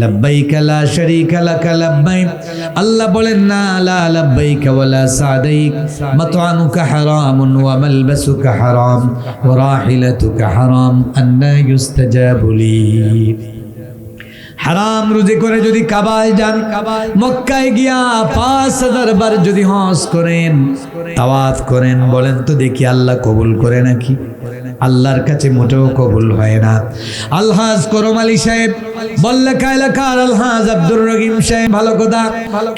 লাব্বাইক লা শারীকা লাক লাব্বাইক আল্লাহ বলেন না লা লাব্বাইক ওয়ালা সাদাইক মাতআমুকা হারামুন ওয়া মালবাসুকা হারাম ওয়া রাহিলাতুকা হারাম আন্না ইউস্তাজাবু লি হারাম রুজি করে যদি কাবায় যান মক্কায় গিয়া 5000 বার যদি হজ করেন তাওয়াফ করেন বলেন তো দেখি আল্লাহ কবুল করে নাকি আল্লাহর কাছে মোটেও কবুল হয় না আলহাজ করম আলী সাহেব বল্লাকা এলাকার আলহাজ আব্দুর রহিম সাহেব ভালো কথা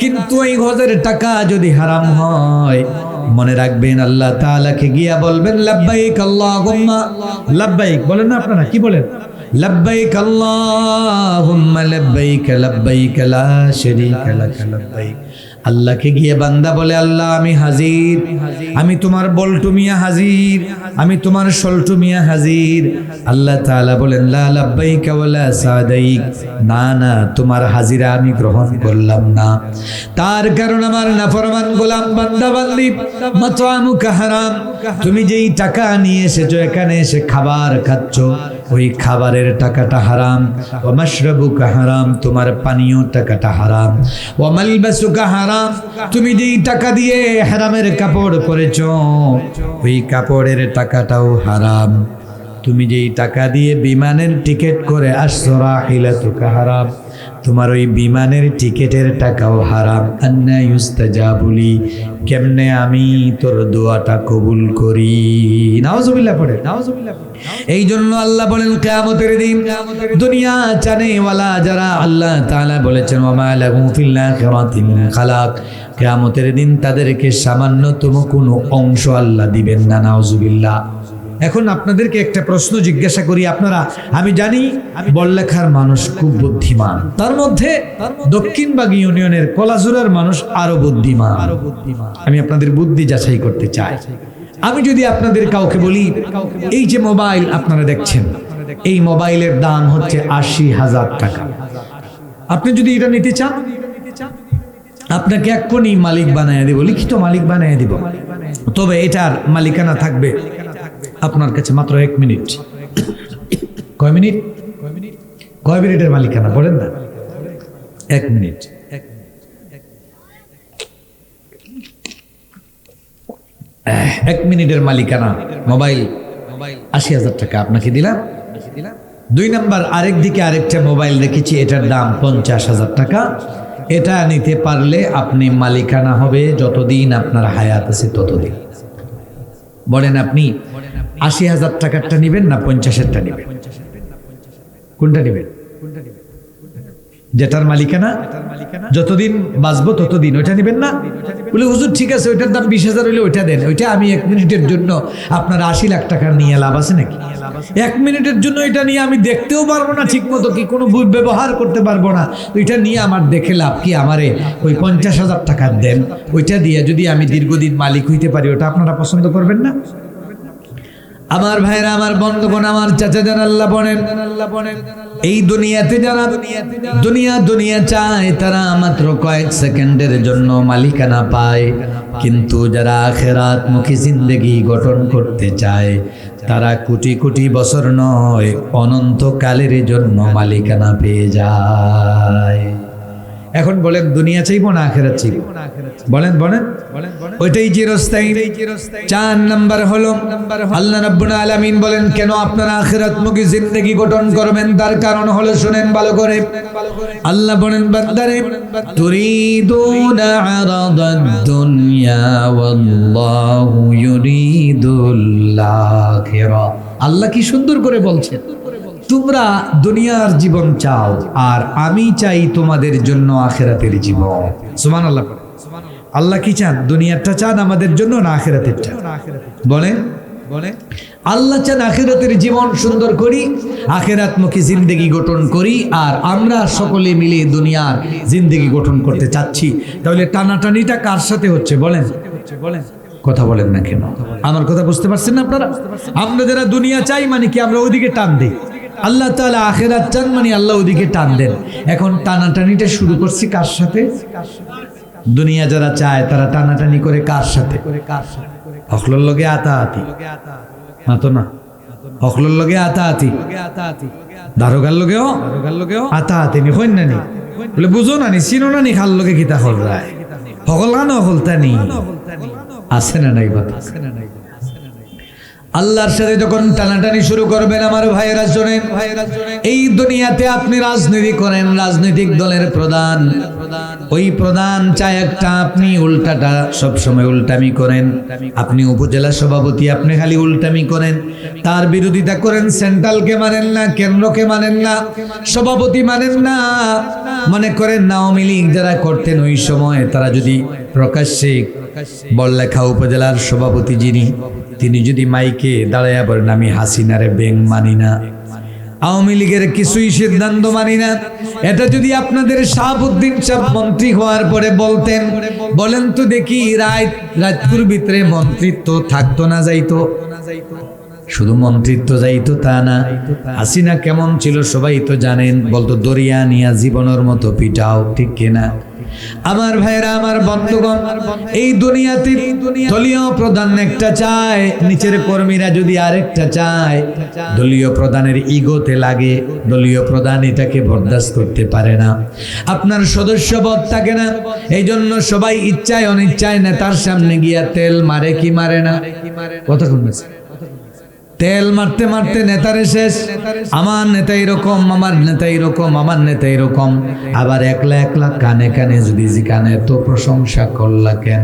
কিন্তু এই হজের টাকা যদি হারাম হয় মনে রাখবেন আল্লাহ তাআলাকে গিয়া বলবেন লাব্বাইক আল্লাহুম্মা লাব্বাইক বলেন না আপনারা কি বলেন লাব্বাইক আল্লাহুম্মা লাব্বাইক লাব্বাইক লা শারীকা লাক লাব্বাইক আল্লাহকে গিয়ে বান্দা বলে আল্লাহ আমি হাজির আমি তোমার বল্টু মিয়া হাজির আমি তোমার সল্টু মিয়া হাজির আল্লাহ তাআলা বলেন লা লাব্বাইক ওয়ালা সাদাইক না না তোমার হাজিরা আমি গ্রহণ করলাম না তার কারণ আমার নাফরমান গোলাম বান্দা বান্দি মাতআমুকা হারাম তুমি যেই টাকা নিয়ে এসেছো এখানে এসে খাবার খাচ্ছ ওই খাবারের টাকাটা হারাম ওয়া মাশরাবুকা হারাম তোমার পানীয় টাকাটা হারাম ওয়া মালবাসুকা হারাম তুমি যেই টাকা দিয়ে হারামের কাপড় পরেছো ওই কাপড়ের টাকাটাও হারাম তুমি যেই টাকা দিয়ে বিমানের টিকিট করে আসছো রাহিলাতুকা হারাম তোমার ওই বিমানের টিকিটের টাকাও হারাম আন্না ইউস্তাজাবু লি কেমনে আমি তোর দোয়াটা কবুল করি নাউজুবিল্লাহ পড়ে নাউজুবিল্লাহ এই জন্য আল্লাহ বলেন কিয়ামতের দিন দুনিয়া চানেওয়ালা যারা আল্লাহ তাআলা বলেছেন ওয়া মা লাহু ফিল আখিরাতি মিন খালাক কিয়ামতের দিন তাদেরকে সামান্যতম কোনো অংশ আল্লাহ দিবেন না নাউজুবিল্লাহ এখন আপনাদেরকে একটা প্রশ্ন জিজ্ঞাসা করি আপনারা আমি জানি বড়লেখার মানুষ খুব বুদ্ধিমান তার মধ্যে দক্ষিণবাগ ইউনিয়নের কলাজুরার মানুষ আরো বুদ্ধিমান আমি আপনাদের বুদ্ধি যাচাই করতে চাই আমি যদি আপনাদের কাউকে বলি, এই যে মোবাইল আপনারা দেখছেন, এই মোবাইলের দাম হচ্ছে ৮০,০০০ টাকা। আপনি যদি এটা নিতে চান, আপনাকে এক্ষুনি মালিক বানায় দিব, লিখিত মালিক বানায় দিব। তবে এটার মালিকানা থাকবে আপনার কাছে মাত্র ১ মিনিট। কয় মিনিট? কয় মিনিটের মালিকানা বলেন না? ১ মিনিট। ১ মিনিটের মালিকানা মোবাইল ৮০,০০০ টাকা আপনাকে দিলাম। ২ নাম্বার, আরেক দিকে আরেকটা মোবাইল রেখেছি, এটার দাম ৫০,০০০ টাকা। এটা নিতে পারলে আপনি মালিকানা হবে যতদিন আপনার হায়াত আছে ততদিন। বলেন আপনি ৮০,০০০ টাকারটা নেবেন না ৫০-এরটা নেবেন? কোনটা নেবেন? যেটার মালিকানা যতদিন বাঁচবো ততদিন ওইটা নেবেন না? বলে হুজুর ঠিক আছে, ওইটার দাম ২০,০০০ হলে ওইটা দেন। ওইটা আমি ১ মিনিটের জন্য আপনার ৮০ লাখ টাকা নিয়ে লাভ আছে নাকি? ১ মিনিটের জন্য এটা নিয়ে আমি দেখতেও পারবো না ঠিক মতো, কি কোনো ব্যবহার করতে পারবো না। ওইটা নিয়ে আমার দেখে লাভ কি? আমারে ওই ৫০,০০০ টাকা দেন, ওইটা দিয়ে যদি আমি দীর্ঘদিন মালিক হইতে পারি, ওটা আপনারা পছন্দ করবেন না? আমার ভাইরা, আমার বন্ধুগণ, আমার চাচা যারা, আল্লাহ বলেন এই দুনিয়াতে যারা দুনিয়া চায় তারা মাত্র কয়েক সেকেন্ডের জন্য মালিকানা পায়, কিন্তু যারা আখিরাতমুখী জিন্দেগি গঠন করতে চায় তারা কোটি কোটি বছর নয়, অনন্তকালের জন্য মালিকানা পেয়ে যায়। এখন বলেন দুনিয়া চাইবো না আখিরাত চাইবো? বলেন বলেন। ওইটাই চিরস্থায়ী। ৪ নাম্বার হলো আল্লাহ রাব্বুল আলামিন বলেন কেন আপনারা আখিরাতমুখী জিন্দেগি গঠন করবেন, তার কারণ হলো শুনেন ভালো করে। আল্লাহ বলেন বান্দারে, তুরিদুনা আরাদাদ দুনিয়া ওয়াল্লাহু ইউরিদুল আখিরা। আল্লাহ কি সুন্দর করে বলছেন, তোমরা দুনিয়ার জীবন চাও আর আমি চাই তোমাদের জন্য আখিরাতের জীবন। সুবহানাল্লাহ। আল্লাহ কি চান? দুনিয়ারটা চান আমাদের জন্য না আখিরাতেরটা? বলেন বলেন। আল্লাহ চান আখিরাতের জীবন সুন্দর করি, আখিরাতমুখী জিন্দেগি গঠন করি, আর আমরা সকলে মিলে দুনিয়ার জিন্দেগি গঠন করতে চাচ্ছি। তাহলে টানাটানিটা কার সাথে হচ্ছে বলেন? কথা বলেন না কেন? আমার কথা বুঝতে পারছেন না আপনারা? আমরা যারা দুনিয়া চাই মানে কি আমরা ওইদিকে টান দিই, আল্লাহ তাআলা আখিরাত চান মানে আল্লাহ ওইদিকে টান দেন। এখন টানাটানিটা শুরু করছি কার সাথে? দুনিয়া যারা চায় তারা টানাটানি করে কার সাথে? অখলর লগে আতাআতি, মাতো না অখলর লগে আতাআতি, দারোগার লগেও আতাআতি নি হইন না নি বলে বুঝো না নি, চিনো না নি, খাল লগে কিতা হল রায় হকল গান হলতানি আছে না নাই? কথা আল্লাহর সাথে যখন টানাটানি শুরু করবেন আমার ভাইয়েরা শোনেন, এই দুনিয়াতে আপনি রাজনীতি করেন, রাজনৈতিক দলের প্রধান, ওই প্রধান চায় একটা, আপনি উল্টাটা সবসময় উল্টামি করেন। আপনি উপজেলা সভাপতি, আপনি খালি উল্টামি করেন, তার বিরোধিতা করেন, সেন্ট্রালকে মানেন না, কেন্দ্রকে মানেন না, সভাপতি মানেন না। মনে করেন আওয়ামী লীগ যারা করতেন ওই সময়, তারা যদি প্রকাশ্যে বড়লেখা উপজেলার সভাপতি যিনি, তিনি যদি মাইকে দাঁড়াইয়া বলেন আমি হাসিনারে ব্যাং মানি না, আওয়ামী লীগের কিছুই সিদ্ধান্ত মানি না, এটা যদি আপনাদের শাহাবুদ্দিন সাহেব মন্ত্রী হওয়ার পরে বলতেন, বলেন তো দেখি রায়পুর ভিতরে মন্ত্রিত্ব থাকতো না যাইতো? শুধু মন্ত্রিত্ব যাইতো তা না, হাসিনা কেমন ছিল সবাই তো জানেন, বলতো দরিয়া নিয়া জীবনের মতো পিটাও, ঠিক কিনা? আমার ভাইরা, আমার বন্ধুগণ, এই দুনিয়াতে দলীয় প্রধান একটা চায়, নিচের কর্মীরা যদি আরেকটা চায়, দলীয় প্রধানের ইগোতে লাগে, দলীয় প্রধান এটাকে বরদাস্ত করতে পারে না, আপনার সদস্যপদ থাকে না, এই জন্য সবাই ইচ্ছায় অনিচ্ছায় নেতার সামনে গিয়া তেল মারে কি মারে না? কথা শুনছে? তেল মারতে মারতে নেতারে শেষ, আমার নেতা এরকম, আমার নেতা এরকম, আমার নেতা এরকম। আবার একলা একলা কানে কানে যদি জিকানে তো প্রশংসা করলা কেন?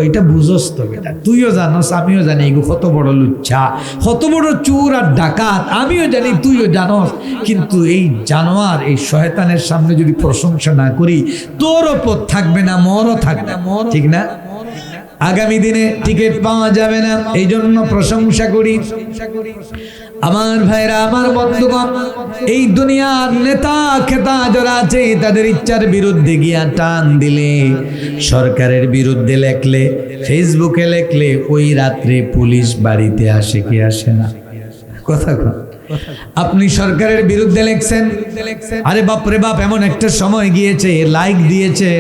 এটা বুঝোস তো বেটা, তুইও জানোস আমিও জানি এগো কত বড় লুচ্ছা, কত বড় চোর আর ডাকাত, আমিও জানি তুইও জানোস, কিন্তু এই জানোয়ার এই শয়তানের সামনে যদি প্রশংসা না করি তোরও পথ থাকবে না, মোরও থাকবে না, ঠিক না? আগামী দিনে টিকিট পাওয়া যাবে না, এই জন্য প্রশংসা করি। আমার ভাইরা, আমার বন্ধুগণ, এই দুনিয়ার নেতা খেতা যারা আছে তাদের ইচ্ছার বিরুদ্ধে গিয়া টান দিলে, সরকারের বিরুদ্ধে লেখলে, ফেসবুকে লেখলে, ওই রাত্রে পুলিশ বাড়িতে আসে কি আসে না? কথা কন। আপনি সরকারের বিরুদ্ধে লেখছেন, আরে বাপরে বাপ, এমন একটা সময় গিয়েছে লাইক দিয়েছে,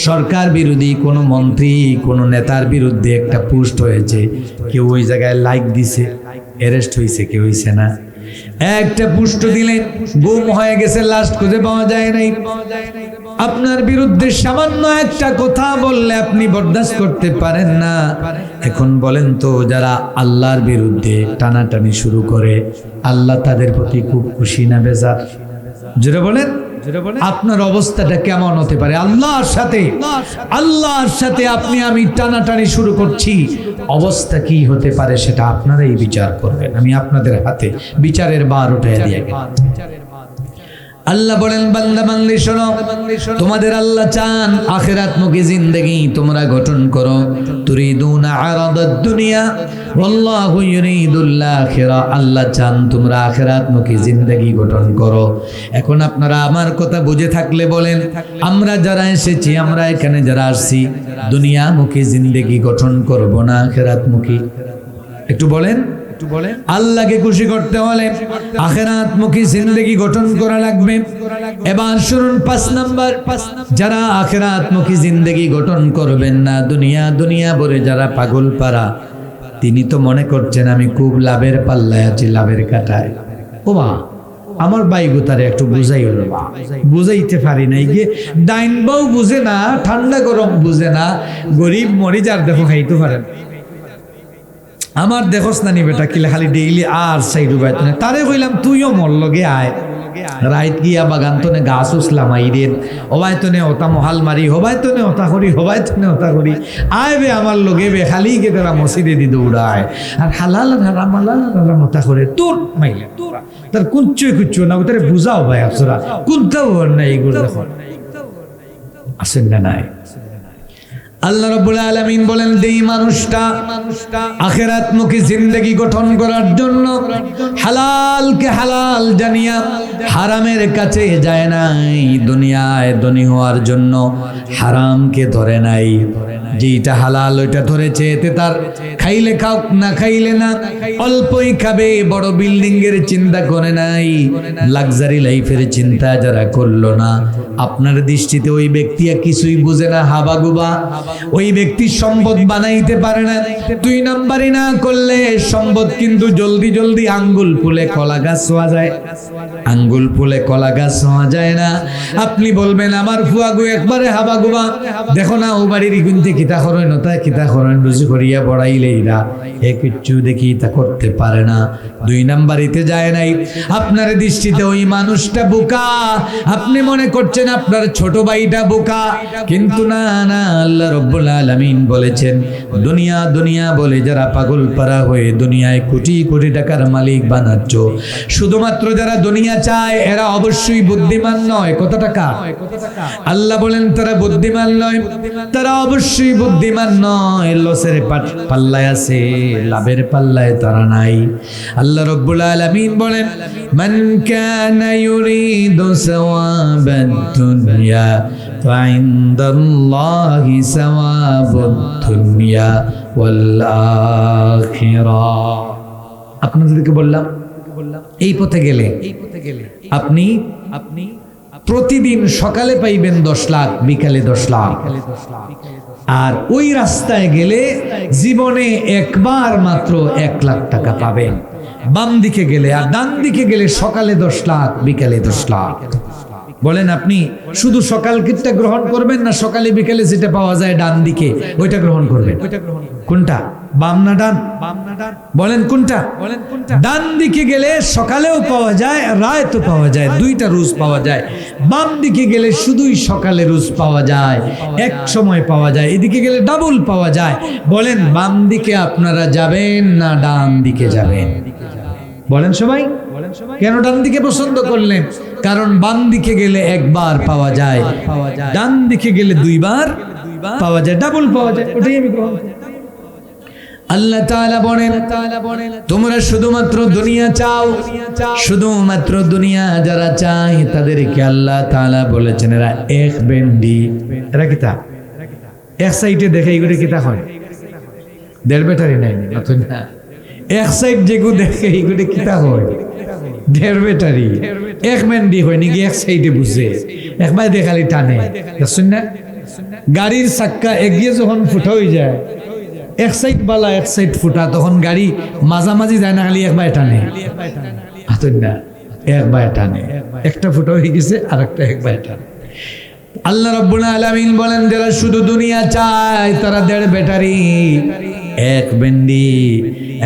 সরকার বিরোধী কোনো মন্ত্রী কোনো নেতার বিরুদ্ধে একটা পোস্ট হয়েছে, কেউ ওই জায়গায় লাইক দিছে, অ্যারেস্ট হয়েছে, কেউ হয়েছে না? একটা পুষ্ট দিলেন, গুম হয়ে গেছে, লাস্ট খুঁজে পাওয়া যায় নাই। আপনার বিরুদ্ধে সামান্য একটা কথা বললে আপনি বরদাস্ত করতে পারেন না। এখন বলেন তো, যারা আল্লাহর বিরুদ্ধে টানাটানি শুরু করে, আল্লাহ তাদের প্রতি খুব খুশি না বেজার? জোরে বলেন, আপনার অবস্থাটা কেমন হতে পারে? আল্লাহর সাথে আপনি আমি টানাটানি শুরু করছি, অবস্থা কি হতে পারে সেটা আপনারাই বিচার করবেন। আমি আপনাদের হাতে বিচারের বার উঠাইয়া দিয়ে গেলাম। আল্লাহ বলেন, বান্দা বান্দি শোনো, তোমাদের আল্লাহ চান আখিরাতমুখী জিন্দেগি তোমরা গঠন করো। তুরিদুনা আরাদাদ দুনিয়া ওয়াল্লাহু ইউরিদুল আখিরা। আল্লাহ চান তোমরা আখিরাতমুখী জিন্দেগি গঠন করো। এখন আপনারা আমার কথা বুঝে থাকলে বলেন, আমরা যারা এসেছি, আমরা এখানে যারা আসছি, দুনিয়ামুখী জিন্দেগি গঠন করব না আখিরাতমুখী? একটু বলেন। আল্লাহকে খুশি করতে হলে আখিরাতমুখী জিন্দেগি গঠন করা লাগবে। এবার শুনুন, 5 নাম্বার, যারা আখিরাতমুখী জিন্দেগি গঠন করবেন না, দুনিয়া দুনিয়া বলে যারা পাগল পারা, তিনি তো মনে করছেন আমি খুব লাভের পাল্লায় আছি, লাভের কাটায়। ও মা, আমার ভাই গোতারে একটু বুঝাই হলো, বুঝাইতে পারি নাই গিয়ে। ডাইন বউ বুঝে না, ঠান্ডা গরম বুঝে না, গরিব মরিজার দেখো খাইতে পারেন। আমার দেখোস না নি বেটা, কিলা খালি ডেইলি আর সাইডু বাইত না। তারে কইলাম তুইও মোর লগে আয়, রাইত গিয়া বাগান তনে গাছ উসলাম আইরেন, হবাই তনে ওটা মহাল মারি, হবাই তনে ওটা করি, হবাই তনে ওটা করি, আয় বে আমার লগে বে, খালি গে তারা মসজিদে দি দৌড়ায় আর হালাল হারাম হালাল হারাম ওটা করে তোর মাইলে তার কুচ্চু না, তারে বুঝাও ভাই আপনারা, কোনটাও না এইগুলো দেখো আসেন না নাই। আল্লাহ রাব্বুল আলামিন বলেন, যেই মানুষটা আখিরাতমুখী জিন্দেগি গঠন করার জন্য হালালকে হালাল জানিয়া হারামের কাছে যায় নাই, দুনিয়ায় ধনী হওয়ার জন্য হারামকে ধরে নাই, যেটা হালাল ওইটা ধরেছে, এতে তার খাইলে খাও না খাইলে না, অল্পই খাবে, বড় বিল্ডিং এর চিন্তা করে নাই, লাক্সারি লাইফের চিন্তা যারা করলো না, আপনার দৃষ্টিতে ওই ব্যক্তি কিছুই বুঝে না, হাবাগুবা, ওই ব্যক্তি সম্পদ বানাইতে পারে না। 2 নাম্বারই না করলে সম্পদ কিন্তু জলদি জলদি আঙ্গুল ফুলে কলা গাছ হওয়া যায়, আঙ্গুল ফুলে কলা গাছ হওয়া যায় না। আপনি বলবেন আমার ফুয়াগু একবারে হাবাগুবা, দেখো না ও বাড়ির গুনতে কিতা করেন, ওটা কিতা করেন, রুজি করিয়া বড়াইলেইরা এ কিচ্ছু দেখি তা করতে পারে না। 2 নাম্বারিতে যায় নাই। আপনার দৃষ্টিতে ওই মানুষটা বোকা, আপনি মনে করছেন আপনার ছোট ভাইটা বোকা, কিন্তু না না, আল্লাহ রাব্বুল আলামিন বলেছেন, দুনিয়া দুনিয়া বলে যারা পাগল পারা হয়ে দুনিয়ায় কোটি কোটি টাকার মালিক বানাচ্ছ, শুধুমাত্র যারা দুনিয়া চায় এরা অবশ্যই বুদ্ধিমান নয়। কত টাকা? আল্লাহ বলেন তারা বুদ্ধিমান নয়, তারা অবশ্যই বুদ্ধিমান নয়, লসের পাল্লায় আছে, লাভের পাল্লায় তারা নাই। আল্লাহ রাব্বুল আলামিন বলেন, মান কানা ইউরিদু সাওয়াবাদ দুনিয়া ফাইনদাল্লাহি সাওয়াবুদ দুনিয়া ওয়াল আখিরাহ। আপনাদেরকে বললাম এই পথে গেলে আপনি প্রতিদিন সকালে পাইবেন 10 লাখ, বিকালে 10 লাখ, আর ওই রাস্তায় গেলে জীবনে একবার মাত্র 1 লাখ টাকা পাবেন। বাম দিকে গেলে আর ডান দিকে গেলে সকালে 10 লাখ, বিকালে 10 লাখ। বলেন আপনি শুধু সকালটা গ্রহণ করবেন না সকালে বিকালে যেটা পাওয়া যায় ডান দিকে ওইটা গ্রহণ করবেন? কোনটা, বাম না ডান? বলেন কোনটা? ডান দিকে গেলে সকালেও পাওয়া যায়, রাতেও পাওয়া যায়, 2টা রুজ পাওয়া যায়। বাম দিকে গেলে শুধুই সকালে রুজ পাওয়া যায়, এক সময় পাওয়া যায়, এদিকে গেলে ডাবল পাওয়া যায়। বলেন বাম দিকে আপনারা যাবেন না ডান দিকে যাবেন? বলেন সবাই, কেন ডান দিকে পছন্দ করলেন? কারণ বাম দিকে গেলে একবার পাওয়া যায়, ডান দিকে গেলে 2বার পাওয়া যায়, ডাবল পাওয়া যায়। ওটাই আমি গ্রহণ করি। আল্লাহ তাআলা বলেন তোমরা শুধুমাত্র দুনিয়া চাও, শুধুমাত্র দুনিয়া যারা চায় তাদেরকে আল্লাহ তাআলা বলেছেন এরা এক বেন্ডি। এরা কিতা এক সাইডে দেখে এগুলো কিতা হয়, দেড় ব্যাটারি নাই না, এক সাইড যেগুলো দেখে এগুলো কিতা হয়, দেড় ব্যাটারি এক বেন্ডি হয় নাকি এক সাইডে বুঝে একবার দেখালি টানে। শুন না, গাড়ির চাক্কা এগিয়ে যখন ফুটা হয়ে যায় এক সাইড বালা এক সাইড ফুটা, তখন গাড়ি মাঝামাঝি যায় না, খালি একবার টানে না, একবার টানে, একটা ফুটা হয়ে গেছে আর একটা একবার টানে। আল্লাহ রাব্বুল আলামিন বলেন যারা শুধু দুনিয়া চায় তারা দেড় ব্যাটারি এক বেন্ডি।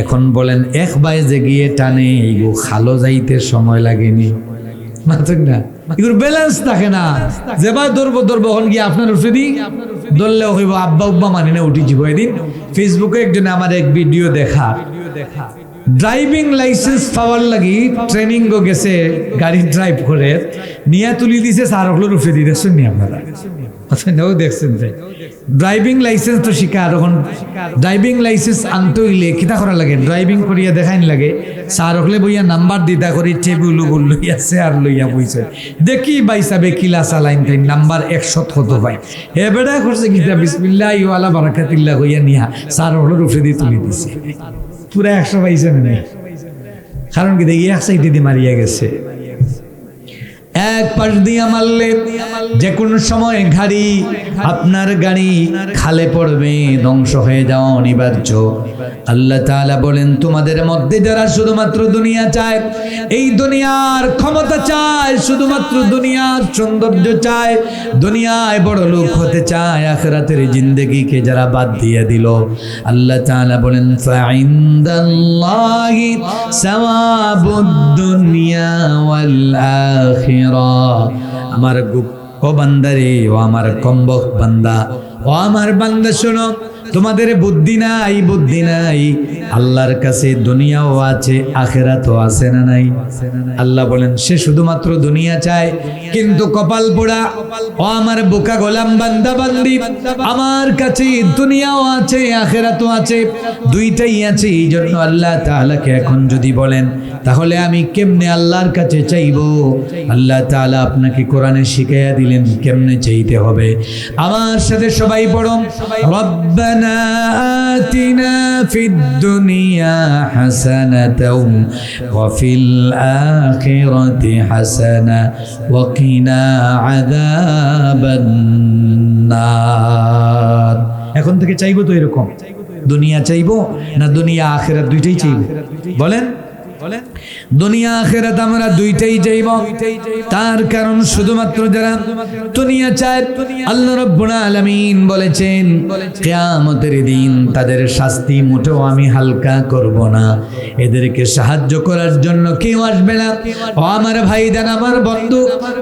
এখন বলেন এক বাইজে গিয়ে টানে এগো খালো যাইতে সময় লাগেনি, মাত্র না এগুলো ব্যালেন্স থাকে না, যেবার ধরবো হন গিয়ে আপনার উঠে দিই ধরলেও হইব আব্বা উব্বা মানি না উঠি যাব। এদিন ফেসবুকে একজনে আমার এক ভিডিও দেখা, ড্রাইভিং লাইসেন্স পাওয়ার লাগি ট্রেনিং গেছে, গাড়ি ড্রাইভ করে নিয়ে তুলি দিছে সার হলো রুফে দিয়ে দেখছেন নি আপনারা, দেখছেন ড্রাইভিং লাইসেন্স তো শিখা, তখন ড্রাইভিং লাইসেন্স আনতে হইলে কিতা করা লাগে, ড্রাইভিং করিয়া দেখাইন লাগে, সার হলে বইয়া নাম্বার দিতা করি টেবিল লইয়া চেয়ার লইয়া বইছে, দেখি বাইসাবে কিলা চালাইন তাই নাম্বার 100 কত ভাই হে বেড়া করছে কিতা বিসমিল্লাহ ওয়ালা বারাকাতিল্লাহ হইয়া নিয়া সার হলো রুফে দিয়ে তুলি দিছে, পুরা 100 পাইছে না, কারণ কি দেখি এক সাইডে দিয়ে মারিয়া গেছে। এক পাশ দিয়া মারলে যে কোনো সময় আপনার গাড়ি খালে পড়বে, ধ্বংস হয়ে যাওয়া অনিবার্য। আল্লাহ তাআলা বলেন তোমাদের মধ্যে যারা শুধুমাত্র দুনিয়া চায়, এই দুনিয়ার ক্ষমতা চায়, শুধুমাত্র দুনিয়ার সৌন্দর্য চায়, দুনিয়ায় বড় লোক হতে চায়, আখিরাতের জিন্দেগিকে যারা বাদ দিয়ে দিল, আল্লাহ তাআলা বলেন ফাইন্দাল্লাহি সাওয়াবুদ দুনিয়া ওয়াল আখিরা। আমার ও বান্দারে, ও আমার কমবখ বান্দা, ও আমার বান্দা শোনো, তোমাদের বুদ্ধি নাই, আল্লাহর কাছে দুনিয়াও আছে আখিরাতও আছে না নাই? আল্লাহ বলেন সে শুধুমাত্র দুনিয়া চায়, কিন্তু কপাল পোড়া ও আমার বোকা গোলাম বান্দা বান্দি, আমার কাছে দুনিয়াও আছে আখিরাতও আছে, দুইটাই আছে। এই জন্য আল্লাহ তাআলাকে এখন যদি বলেন তাহলে আমি কেমনে আল্লাহর কাছে চাইবো? আল্লাহ তাআলা আপনাকে কোরআনে শিখাইয়া দিলেন কেমনে চাইতে হবে। আমার সাথে সবাই পড়ো, রব্বানা আতিনা ফিদ দুনিয়া হাসানাতাও ওয়া ফিল আখিরাতি হাসানা ওয়া কিনা আযাবান নার। এখন থেকে চাইবো তো এরকম, দুনিয়া চাইবো না দুনিয়া আখিরাত দুইটাই চাইবো? বলেন দুনিয়া আখিরাত আমরা দুইটাই চাইব। তার কারণ শুধুমাত্র যারা দুনিয়া চায়, আল্লাহ রাব্বুল আলামিন বলেছেন কিয়ামতের দিন তাদের শাস্তি মোটেও আমি হালকা করব না, এদেরকে সাহায্য করার জন্য কেউ আসবে না। ও আমার ভাইজান, আমার বন্ধু,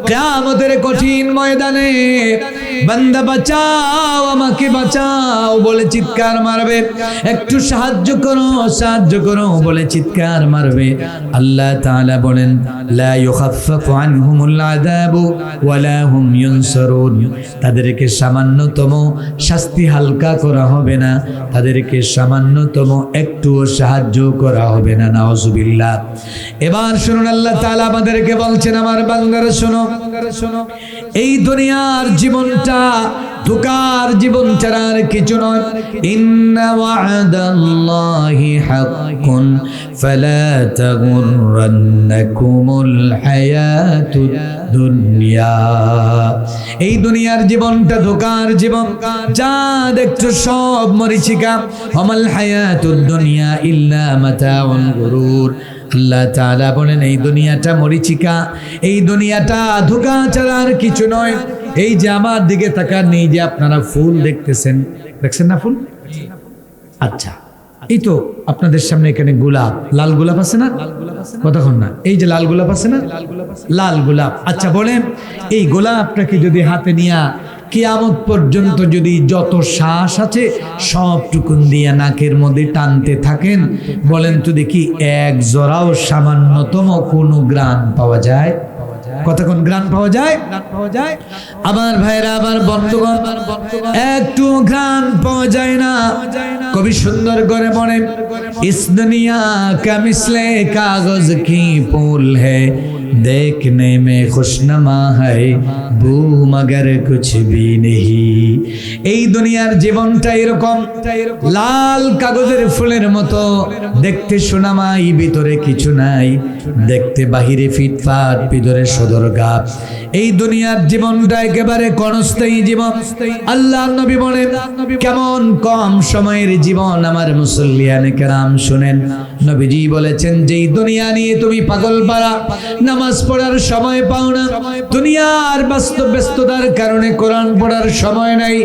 কিয়ামতের কঠিন ময়দানে বান্দা বাঁচাও, আমাকে বাঁচাও বলে চিৎকার মারবে, একটু সাহায্য করো বলে চিৎকার মারবে। আল্লাহ তাআলা বলেন লা ইউখাফফাফু আনহুমুল আযাবু ওয়া লা হুম ইউনসারুন, তাদেরকে সামান্যতম শাস্তি হালকা করা হবে না, তাদেরকে সামান্যতম একটু সাহায্য করা হবে না। নাউজুবিল্লাহ। এবার শুনুন, আল্লাহ তাআলা আমাদেরকে বলছেন আমার বান্দারা শোনো, এই দুনিয়ার জীবনটা ধোঁকার জীবন ছাড়া আর কিছু নয়। ইন্না ওয়া'দাল্লাহি হাক্কুন ফালা তাগুররান্নাকুমুল হায়াতুদ দুনিয়া। এই দুনিয়ার জীবনটা ধোঁকার জীবন, যা দেখছো সব মরিচিকা। ওয়ামাল হায়াতুদ দুনিয়া ইল্লা মাতাউল গুরুর। আল্লাহ তাআলা বলেন এই দুনিয়াটা মরিচিকা, এই দুনিয়াটা ধোঁকা ছাড়া আর কিছু নয়। এই যে আমার দিকে তাকান, এই যে আপনারা ফুল দেখতেছেন, দেখছেন না ফুল? আচ্ছা, এই তো আপনাদের সামনে এখানে গোলাপ, লাল গোলাপ আছে না? কতক্ষণ না, এই যে লাল গোলাপ আছে না, লাল গোলাপ। আচ্ছা বলেন, এই গোলাপটাকে যদি হাতে নিয়া কিয়ামত পর্যন্ত যদি যত শ্বাস আছে সবটুকুন দিয়া নাকের মধ্যে টানতে থাকেন, বলেন তো দেখি এক জোড়াও সামান্যতম কোনো গ্রাণ পাওয়া যায়? কতক্ষণ ঘ্রাণ পাওয়া যায়? আমার ভাইরা, আমার বন্ধুগণ, একটু ঘ্রাণ পাওয়া যায় না। কবি সুন্দর করে বলেন, ইস দুনিয়া কা মিসলে কাগজ কি পুল হ্যায়, देखने में खुशनुमा है बू मगर कुछ भी नहीं। এই দুনিয়ার জীবনটা এরকম লাল কাগজের ফুলের মতো, দেখতে সোনামাই, ভিতরে কিছু নাই, দেখতে বাহিরে ফিটফাট, ভিতরে সদরগা। এই দুনিয়ার জীবনটা একেবারে ক্ষণস্থায়ী জীবন। আল্লাহর নবী বলেন, কেমন কম সময়ের জীবন আমার মুসল্লিয়ানে কেরাম শুনেন। নবীজি বলেছেন, যেই দুনিয়া নিয়ে তুমি পাগল পারা, নামাজ পড়ার সময় পাও না, দুনিয়ার ব্যস্ততার কারণে কোরআন পড়ার সময় নাই,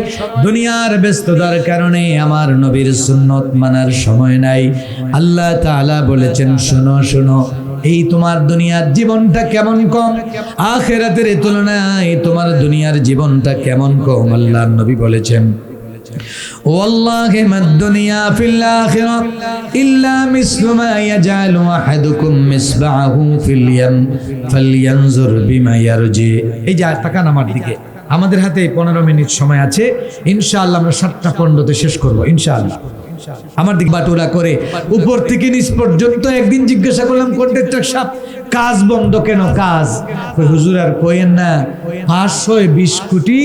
দুনিয়ার ব্যস্ততার কারণে আমার নবীর সুন্নত মানার সময় নাই। আল্লাহ তাআলা বলেছেন, শোনো শোনো, এই তোমার দুনিয়ার জীবনটা কেমন কম, আখিরাতের তুলনায় তোমার দুনিয়ার জীবনটা কেমন কম। আল্লাহর নবী বলেছেন, والله ما الدنيا في الآخرة إلا مثل ما يجعل أحدكم مصباحه في اليم فلينظر بما يرجع। এই যে তাকান আমার দিকে, আমাদের হাতে 15 মিনিট সময় আছে, ইনশাআল্লাহ আমরা 7:15 শেষ করব ইনশাআল্লাহ। আমার দিক বাটুরা করে উপর থেকে নিচ পর্যন্ত। একদিন জিজ্ঞাসা করলাম, কন্ট্রাক্টর সাহেব কাজ বন্ধ কেন? কাজ হুজুর আর কইেন না, 520 কোটি,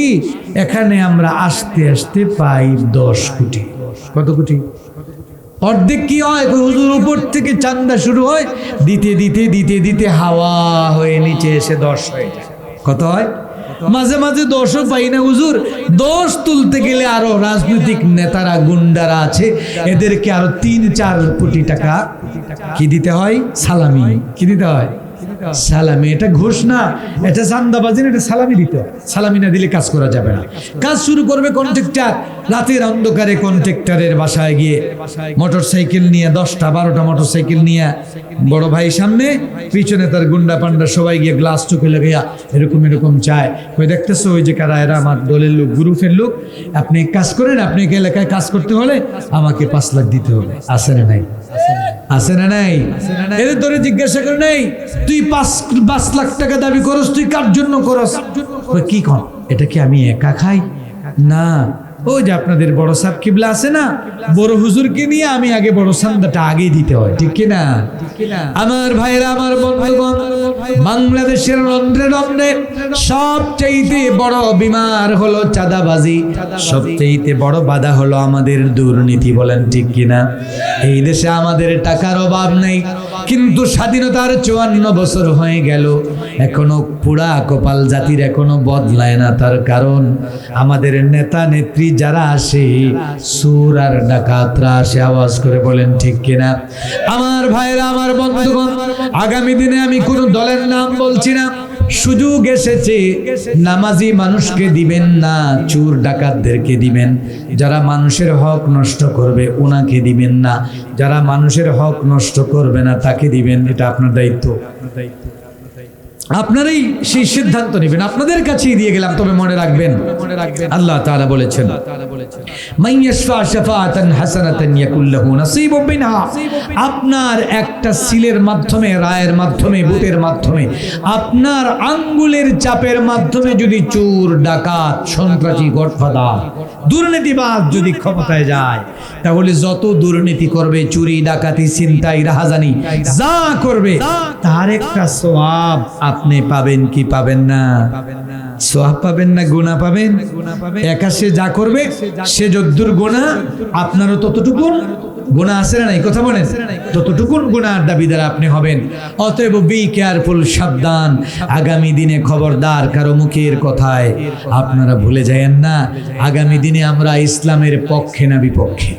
এখানে আমরা আস্তে আস্তে পাই 10 কোটি। কত কোটি? অর্ধেক কি হয় হুজুর? উপর থেকে চান্দা শুরু হয়, দিতে দিতে দিতে দিতে হাওয়া হয়ে নিচে এসে 10 হয়ে যায়। কত হয়? মাঝে মাঝে 10ও পাই না হুজুর। 10 তুলতে গেলে আরো রাজনৈতিক নেতারা, গুন্ডারা আছে, এদেরকে আরো 3-4 কোটি টাকা কি দিতে হয়? সালামি। কি দিতে হয়? সালামি। এটা ঘুষ না, এটা চান্দাবাজি না, এটা সালামি দিতে হয়। সালামি না দিলে কাজ করা যাবে না। কাজ শুরু করবে কন্ট্রাক্টর, রাতের অন্ধকারে কন্ট্রাক্টরের বাসায় গিয়ে মোটরসাইকেল নিয়ে, 10টা-12টা মোটরসাইকেল নিয়ে, বড় ভাই সামনে, পিছনে তার গুন্ডা পান্ডা সবাই গিয়ে গ্লাস চোখে লাগাইয়া এরকম এরকম চায়। ওই দেখতেছো, ওই যে কারা, এরা আমার দলের লোক, গ্রুপের লোক, আপনি কাজ করেন, আপনি এলাকায় কাজ করতে হলে আমাকে 5 লাখ দিতে হবে। আছে না নাই? আছে না নাই? এদের তোরে জিজ্ঞাসা করে নাই, তুই 5 লাখ টাকা দাবি করস, তুই কার জন্য করস? কি কর? এটা কি আমি একা খাই? না, ওই যে আপনাদের বড় সাহেব কিবলা আছে না, বড় হুজুরকে নিয়ে আমি আগে বড় চান্দাটা আগেই দিতে হয়, ঠিক কিনা? আমার ভাইরা, আমার বন্ধুগণ, বাংলাদেশের রন্ধ্রে রন্ধ্রে সবচেয়ে বড় বিমার হলো চাঁদাবাজি, সবচেয়ে বড় বাধা হলো আমাদের দুর্নীতি। বলেন ঠিক কিনা? এই দেশে আমাদের টাকার অভাব নেই, কিন্তু স্বাধীনতার 54 বছর হয়ে গেল, এখনো পুরা কপাল জাতির এখনো বদলায় না। তার কারণ আমাদের নেতা নেত্রী যারা আসে, সুর আর ডাকাতরা আসে। আওয়াজ করে বলেন ঠিক কিনা? আমার ভাইরা, আমার বন্ধুগণ, আগামী দিনে আমি কোন দলের নাম বলছি না, সুযোগ এসেছে, নামাজি মানুষকে দিবেন না, চোর ডাকাতদেরকে দিবেন। যারা মানুষের হক নষ্ট করবে ওনাকে দিবেন না, যারা মানুষের হক নষ্ট করবে না তাকে দিবেন। এটা আপনার দায়িত্ব। আপনারাই সেই সিদ্ধান্ত নেবেন, আপনাদের কাছেই দিয়ে গেলাম। তবে মনে রাখবেন, আল্লাহ তাআলা বলেছেন, মাইয়াশফা শাফাআতান হাসানাতান ইয়াকুল লাহু নাসীবুম মিনহা। আপনার একটা সিলের মাধ্যমে, রায়ের মাধ্যমে, বুটের মাধ্যমে, আপনার আঙ্গুলের চাপের মাধ্যমে যদি চোর ডাকাত সন্ত্রাসী গডফাদার দুর্নীতিবাজ যদি ক্ষমতায় যায়, তাহলে যত দুর্নীতি করবে, চুরি ডাকাতি ছিনতাই রাহাজানি যা করবে, তার একটা সওয়াব আপনি পাবেন কি পাবেন না? সওয়াব পাবেন না গুনাহ পাবেন? একা সে যা করবে সে যদ্দুর গুনাহ, আপনারও ততটুকুন গুনাহ আছে না নাই? কথা বলেন, ততটুকুন গুনাহর দাবিদার আপনি হবেন। অতএব বি কেয়ারফুল, সাবধান। আগামী দিনে খবরদার কারো মুখের কথায় আপনারা ভুলে যায়েন না, আগামী দিনে আমরা ইসলামের পক্ষে না বিপক্ষে।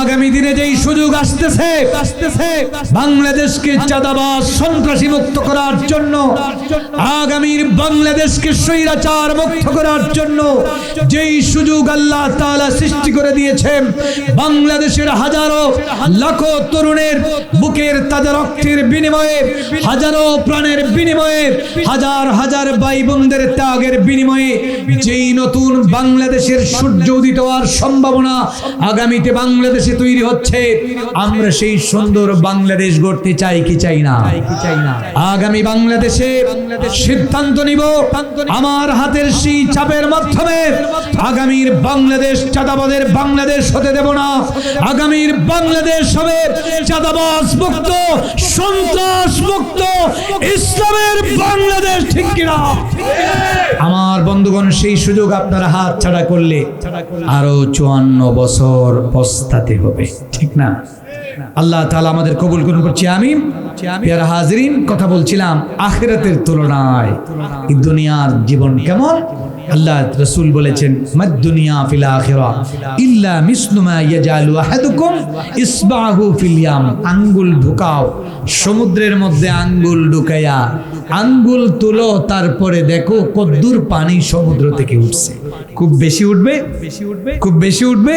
আগামী দিনে যেই সুযোগ আসতেছে বাংলাদেশকে চাঁদাবাজ সন্ত্রাসী মুক্ত করার জন্য, আগামীর বাংলাদেশকে স্বৈরাচার মুক্ত করার জন্য যেই সুযোগ আল্লাহ তাআলা সৃষ্টি করে দিয়েছেন, বাংলাদেশের হাজারো লাখো তরুণের বুকের তাজা রক্তের বিনিময়ে, হাজারো প্রাণের বিনিময়ে, হাজার হাজার ভাই বোনদের ত্যাগের বিনিময়ে যেই নতুন বাংলাদেশের সূর্য উদিত হওয়ার সম্ভাবনা আগামীতে বাংলা বাংলাদেশে তৈরি হচ্ছে, আমরা সেই সুন্দর বাংলাদেশ গড়তে চাই কি চাই না? আগামী বাংলাদেশে সিদ্ধান্ত নিব, আমার হাতের সেই চাপের মাধ্যমে আগামীর বাংলাদেশ চাঁদাবাজের বাংলাদেশ হতে দেব না। আগামীর বাংলাদেশ হবে চাঁদাবাজ মুক্ত, সন্ত্রাস মুক্ত, ইসলামের বাংলাদেশ, ঠিক কিনা? আমার বন্ধুগণ, সেই সুযোগ আপনারা হাত ছাড়া করলে আরো 54 বছর পস্তাতে হবে, ঠিক না? আল্লাহ তাআলা আমাদের কবুল করুন, করছি আমিন। প্রিয় হাজিরিন, কথা বলছিলাম আখিরাতের তুলনায় এই দুনিয়ার জীবন কেমন। আল্লাহ রাসূল বলেছেন, মাদ দুনিয়া ফিল আখিরা ইল্লা মিসলু মা ইয়াজালু আহাদুকুম ইসবাহু ফিল ইয়াম। আঙ্গুল ঢুকাও সমুদ্রের মধ্যে, আঙ্গুল ঢুকায়া আঙ্গুল তুলো, তারপরে দেখো কদ্দুর পানি সমুদ্র থেকে উঠছে। খুব বেশি উঠবে, খুব বেশি উঠবে,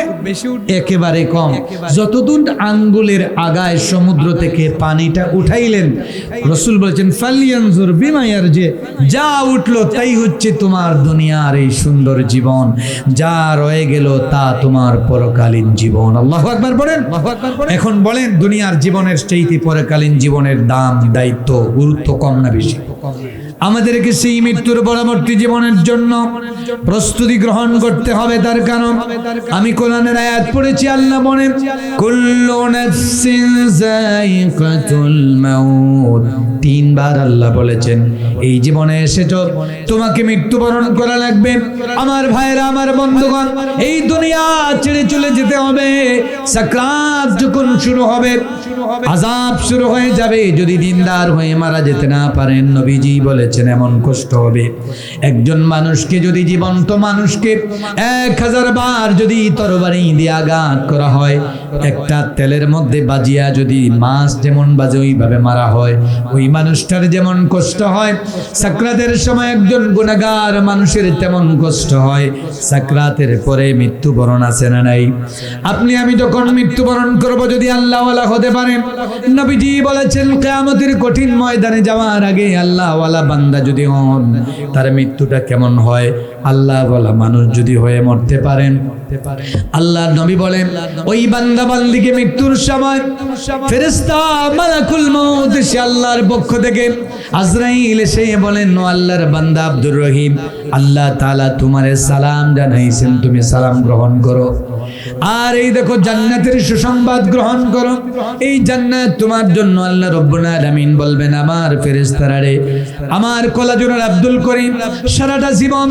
একেবারে কম। যতদূর আঙ্গুলের আগায় সমুদ্র থেকে পানিটা উঠাইলেন, রাসূল বলেছেন ফালিয়ানজুর বিমা ইয়ারজি, যা উঠলো তাই হচ্ছে তোমার দুনিয়ার এই সুন্দর জীবন, যা রয়ে গেল তা তোমার পরকালীন জীবন। আল্লাহু আকবার বলেন। এখন বলেন, দুনিয়ার জীবনের চাইতে পরকালীন জীবনের দাম, দায়িত্ব, গুরুত্ব কম না বেশি? আমাদেরকে সেই মৃত্যুর পরবর্তী জীবনের জন্য প্রস্তুতি গ্রহণ করতে হবে। তার কারণ আমি কোরআনের আয়াত পড়েছি, আল্লাহ বলেন কুল্লু নাফসিন যায়িকাতুল মাউত। 3 বার আল্লাহ বলেছেন এই জীবনে এসেছো, তোমাকে মৃত্যুবরণ করা লাগবে। আমার ভাইরা, আমার বন্ধুগণ, এই দুনিয়া ছেড়ে চলে যেতে হবে। সাকরাত যখন শুরু হবে, আযাব শুরু হয়ে যাবে, যদি দিনদার হয়ে মারা যেতে না পারেন, নবীজি বলেছেন এমন কষ্ট হবে। একজন মানুষকে যদি, জীবন্ত মানুষকে 1000 বার যদি তরবারি দিয়ে আঘাত করা হয়, একটা তেলের মধ্যে বাজিয়া যদি মাছ যেমন বাজে ওইভাবে মারা হয়, ওই মানুষটার যেমন কষ্ট হয়, সাকরাতের সময় একজন গুনাহগার মানুষের তেমন কষ্ট হয়। সাকরাতের পরে মৃত্যুবরণ আছে না নাই? আপনি আমি যখন মৃত্যুবরণ করব, যদি আল্লাহওয়ালা হতে পারে, নবীজি বলেছেন কিয়ামতের কঠিন ময়দানে যাওয়ার আগে আল্লাহওয়ালা বান্দা যদি হন, তার মৃত্যুটা কেমন হয়? আল্লাহওয়ালা মানুষ যদি হয়ে মরতে পারেন, আল্লাহর নবী বলেন ওই বান্দা বান্দিকে মৃত্যুর সময় ফেরেশতা মালাকুল মউত সে আল্লাহর পক্ষ থেকে আজরাইল এসে বলেন, ও আল্লাহর বান্দা আব্দুর রহিম, আল্লাহ তাআলা তোমারে সালাম জানাইছেন, তুমি সালাম গ্রহণ করো। আর এই দেখো জান্নাতের সুসংবাদ গ্রহণ করো, এই জান্নাত তোমার জন্য। আল্লাহ রাব্বুল আলামিন বলবেন, আমার ফেরেশতারা রে, আমার কলাজুরার আব্দুল করিম সারাটা জীবন